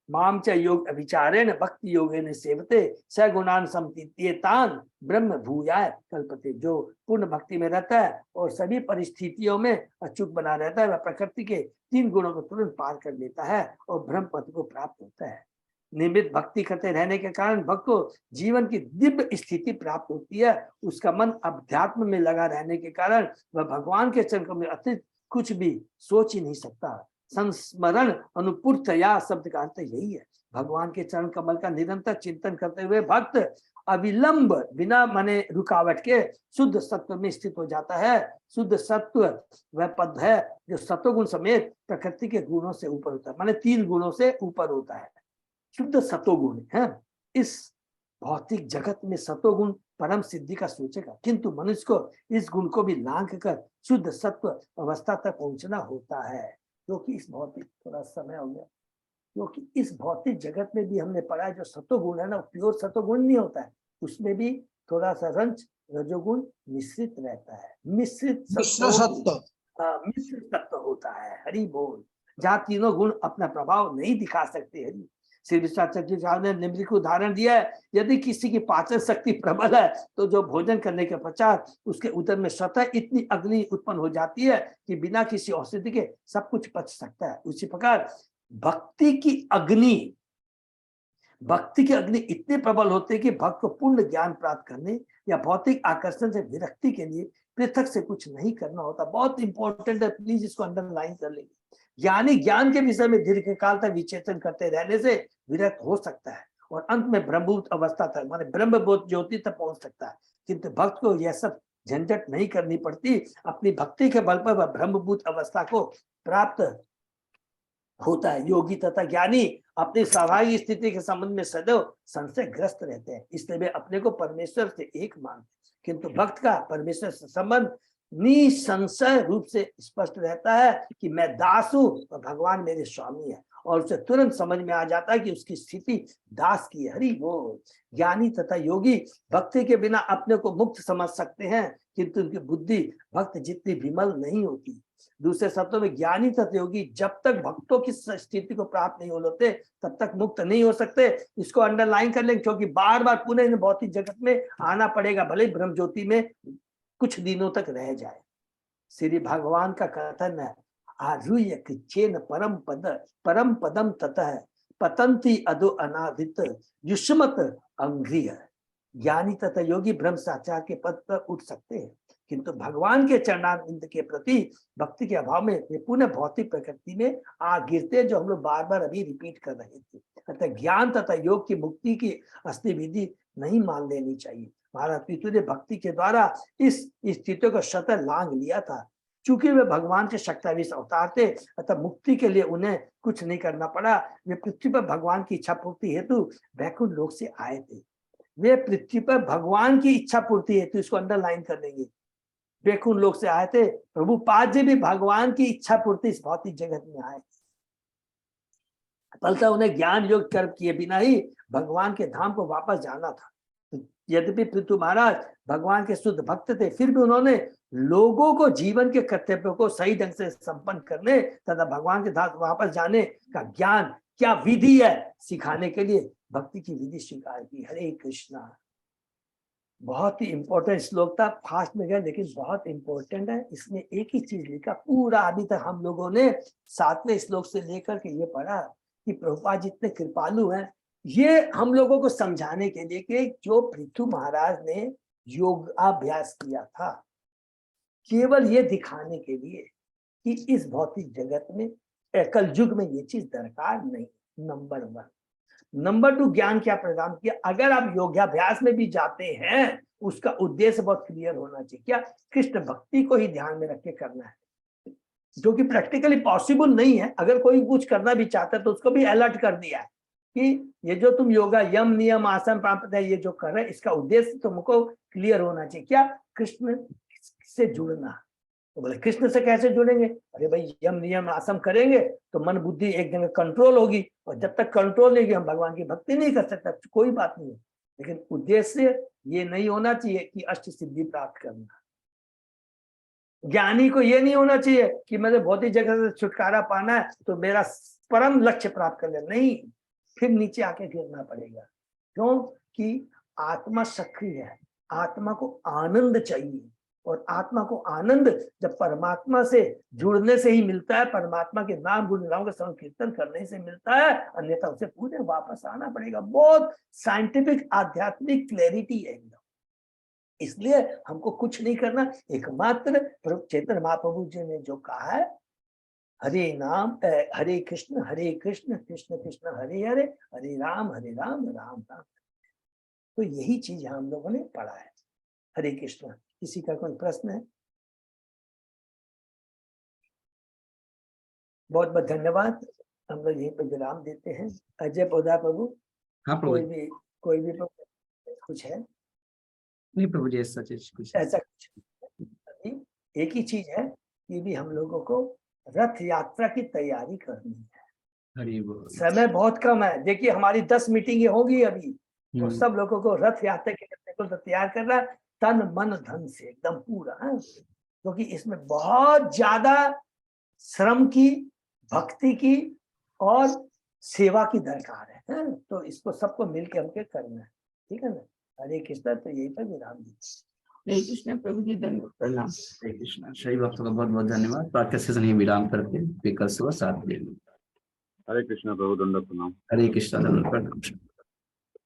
माम च योग अभिचारेण भक्ति योगेन सेवते सगुणान समतीत्येतान ब्रह्म भूयाय कल्पते। जो पूर्ण भक्ति में रहता है और सभी परिस्थितियों में अचूक बना रहता है, वह प्रकृति के 3 गुणों को तुरंत पार कर लेता है और ब्रह्म पद को प्राप्त होता है। नियमित भक्ति करते रहने के कारण भक्त को जीवन की दिव्य स्थिति प्राप्त होती है। उसका मन अध्यात्म में लगा रहने के कारण वह भगवान के चरणों में अतिरिक्त कुछ भी सोच ही नहीं सकता। संस्मरण अनुपूर्तया शब्द का अर्थ यही है। भगवान के चरण कमल का निरंतर चिंतन करते हुए भक्त अविलंब, बिना माने रुकावट के, शुद्ध सत्व में स्थित हो जाता है। शुद्ध सत्व वह पद है जो सतोगुण समेत प्रकृति के गुणों से ऊपर होता है, माने 3 गुणों से ऊपर होता है। शुद्ध सतोगुण है। इस भौतिक जगत में सतोगुण परम सिद्धि का सूचक है, किंतु मनुष्य को इस गुण को भी लांघ कर शुद्ध सत्व अवस्था तक पहुंचना होता है। क्योंकि इस भौतिक, थोड़ा समय हो गया, क्योंकि इस भौतिक जगत में भी हमने पढ़ा है जो सतोगुण है ना, प्योर सतोगुण नहीं होता है, उसमें भी थोड़ा सा रंच रजोगुण मिश्रित रहता है। मिश्रित सत्व होता है। हरि बोल। जहाँ तीनों गुण अपना प्रभाव नहीं दिखा सकते। हरि श्री विश्वाचार्य साहब ने निम्न को उदाहरण दिया है, यदि किसी की पाचन शक्ति प्रबल है तो जो भोजन करने के पश्चात उसके उदर में स्वतः इतनी अग्नि उत्पन्न हो जाती है कि बिना किसी औषधि के सब कुछ पच सकता है। उसी प्रकार भक्ति की अग्नि इतनी प्रबल होती है कि भक्त को पूर्ण ज्ञान प्राप्त करने या भौतिक आकर्षण से विरक्ति के लिए पृथक से कुछ नहीं करना होता। बहुत इंपॉर्टेंट है, प्लीज इसको अंडरलाइन कर लेंगे। यानी ज्ञान के विषय में दीर्घ काल तक विचेतन करते रहने से विरक्त हो सकता है और अंत में ब्रह्मभूत अवस्था तक, माने ब्रह्मभूत ज्योति तक पहुंच सकता है। किंतु भक्त को यह सब झंझट नहीं करनी पड़ती। अपनी भक्ति के बल पर वह ब्रह्मभूत अवस्था को प्राप्त होता है। योगी तथा ज्ञानी अपनी स्वाभाविक स्थिति के संबंध में सदैव संशय ग्रस्त रहते हैं, इसलिए वे अपने को परमेश्वर से एक मानते। किंतु भक्त का परमेश्वर से संबंध निसंशय रूप से स्पष्ट रहता है कि मैं दास हूं और भगवान मेरे स्वामी है, और उसे तुरंत समझ में आ जाता है कि उसकी स्थिति दास की है। हरि बोल। ज्ञानी तथा योगी भक्ति के बिना अपने को मुक्त समझ सकते हैं, किंतु उनकी बुद्धि भक्त जितनी विमल नहीं होती। दूसरे शब्दों में ज्ञानी तथा योगी जब तक भक्तों की स्थिति को प्राप्त नहीं हो लेते तब तक मुक्त नहीं हो सकते। इसको अंडरलाइन कर लेंगे, क्योंकि बार बार पुनः इन भौतिक जगत में आना पड़ेगा, भले ब्रह्म ज्योति में कुछ दिनों तक रह जाए। श्री भगवान का कथन है, आरुह्य कृच्छेन परम पदम ततः पतंती अधो अनादित युष्मत अंग्रिय। ज्ञानी तथा योगी ब्रह्म साक्षात के पद पर उठ सकते हैं, किंतु भगवान के चरणारविंद के प्रति भक्ति के अभाव में वे पुनः भौतिक प्रकृति में आ गिरते, जो हम लोग बार बार अभी रिपीट कर रहे थे। अतः ज्ञान तथा योग की मुक्ति की असली विधि नहीं मान लेनी चाहिए। महाराज पितु ने भक्ति के द्वारा इस स्थिति को स्वतः लांघ लिया था। चूंकि वे भगवान के शक्तिशाली अवतार थे, अतः मुक्ति के लिए उन्हें कुछ नहीं करना पड़ा। वे पृथ्वी पर भगवान की इच्छा पूर्ति हेतु वैकुंठ लोक से आए थे। वे पृथ्वी पर भगवान की इच्छा पूर्ति हेतु, इसको अंडरलाइन कर लेंगे, वैकुंठ लोक से आए थे। प्रभुपाद जी भी भगवान की इच्छा पूर्ति इस भौतिक जगत में आए। फलतः उन्हें ज्ञान योग कर्म किए बिना ही भगवान के धाम को वापस जाना था। यद्यपि पृथु महाराज भगवान के शुद्ध भक्त थे, फिर भी उन्होंने लोगों को जीवन के कर्तव्यों को सही ढंग से संपन्न करने तथा भगवान के धाम वापस जाने का ज्ञान क्या विधि है सिखाने के लिए भक्ति की विधि स्वीकार की। हरे कृष्णा। बहुत ही इंपॉर्टेंट श्लोक था, फास्ट में गया लेकिन बहुत इंपॉर्टेंट है। इसमें एक ही चीज लिखा पूरा, अभी तक हम लोगों ने 7वें श्लोक से लेकर के ये पढ़ा कि प्रभुपाद जितने कृपालु हैं, ये हम लोगों को समझाने के लिए कि जो पृथु महाराज ने योगाभ्यास किया था, केवल ये दिखाने के लिए कि इस भौतिक जगत में कल युग में ये चीज दरकार नहीं। नंबर 1। नंबर 2, ज्ञान क्या प्रदान किया। अगर आप योगाभ्यास में भी जाते हैं, उसका उद्देश्य बहुत क्लियर होना चाहिए। क्या? कृष्ण भक्ति को ही ध्यान में रख के करना है, जो कि प्रैक्टिकली पॉसिबल नहीं है। अगर कोई कुछ करना भी चाहता है तो उसको भी अलर्ट कर दिया है कि ये जो तुम योगा यम नियम आसन प्राप्त है, ये जो कर रहे हैं, इसका उद्देश्य तुमको क्लियर होना चाहिए। क्या? कृष्ण से जुड़ना। तो बोले कृष्ण से कैसे जुड़ेंगे? अरे भाई, यम नियम आसन करेंगे तो मन बुद्धि एक जगह कंट्रोल होगी, और जब तक कंट्रोल नहीं होगी हम भगवान की भक्ति नहीं कर सकते। कोई बात नहीं है, लेकिन उद्देश्य ये नहीं होना चाहिए कि अष्ट सिद्धि प्राप्त करना। ज्ञानी को ये नहीं होना चाहिए कि मुझे भौतिक जगह से छुटकारा पाना है तो मेरा परम लक्ष्य प्राप्त कर लेना। नहीं, फिर नीचे आके गिरना पड़ेगा। क्यों? कि आत्मा सक्रिय है, आत्मा को आनंद चाहिए, और आत्मा को आनंद जब परमात्मा से जुड़ने से ही मिलता है, परमात्मा के नाम गुणगानों का संकीर्तन करने से मिलता है, अन्यथा उसे पूरे वापस आना पड़ेगा। बहुत साइंटिफिक आध्यात्मिक क्लैरिटी है एकदम। इसलिए हमको कुछ नहीं करना, एकमात्र चैतन्य महाप्रभु जी ने जो कहा है, हरे नाम हरे कृष्ण कृष्ण कृष्ण हरे हरे, हरे राम राम राम। तो यही चीज हम लोगों ने पढ़ा है। हरे कृष्ण। किसी का कोई प्रश्न है? बहुत बहुत धन्यवाद। हम लोग यहीं पर विराम देते हैं। अजय पोदार प्रभु, हाँ प्रभु जी। कोई भी कुछ है? नहीं प्रभु जी, ऐसा कुछ ऐसा कुछ नहीं। एक ही चीज है कि भी हम लोगों को रथ यात्रा की तैयारी करनी है। हरि बोल। समय बहुत कम है। देखिए हमारी 10 मीटिंगें होंगी अभी, तो सब लोगों को रथ यात्रा के लिए तो तैयार कर रहा है, तन मन धन से एकदम पूरा। क्योंकि इसमें बहुत ज्यादा श्रम की, भक्ति की और सेवा की दरकार है। तो इसको सबको मिलकर हमके करना है। ठीक है ना? हरे कृष्ण। तो यही पर विराम दीजिए। हरे कृष्ण प्रभु जी, धन्यवाद, प्रणाम। हरे कृष्ण। सही भक्तों का बहुत बहुत धन्यवाद। तो आज का सेशन ही विराम करते हैं, फिर कल सुबह 7 बजे। हरे कृष्णा प्रभु, दंडवत प्रणाम। हरे कृष्ण, धन्यवाद, प्रणाम।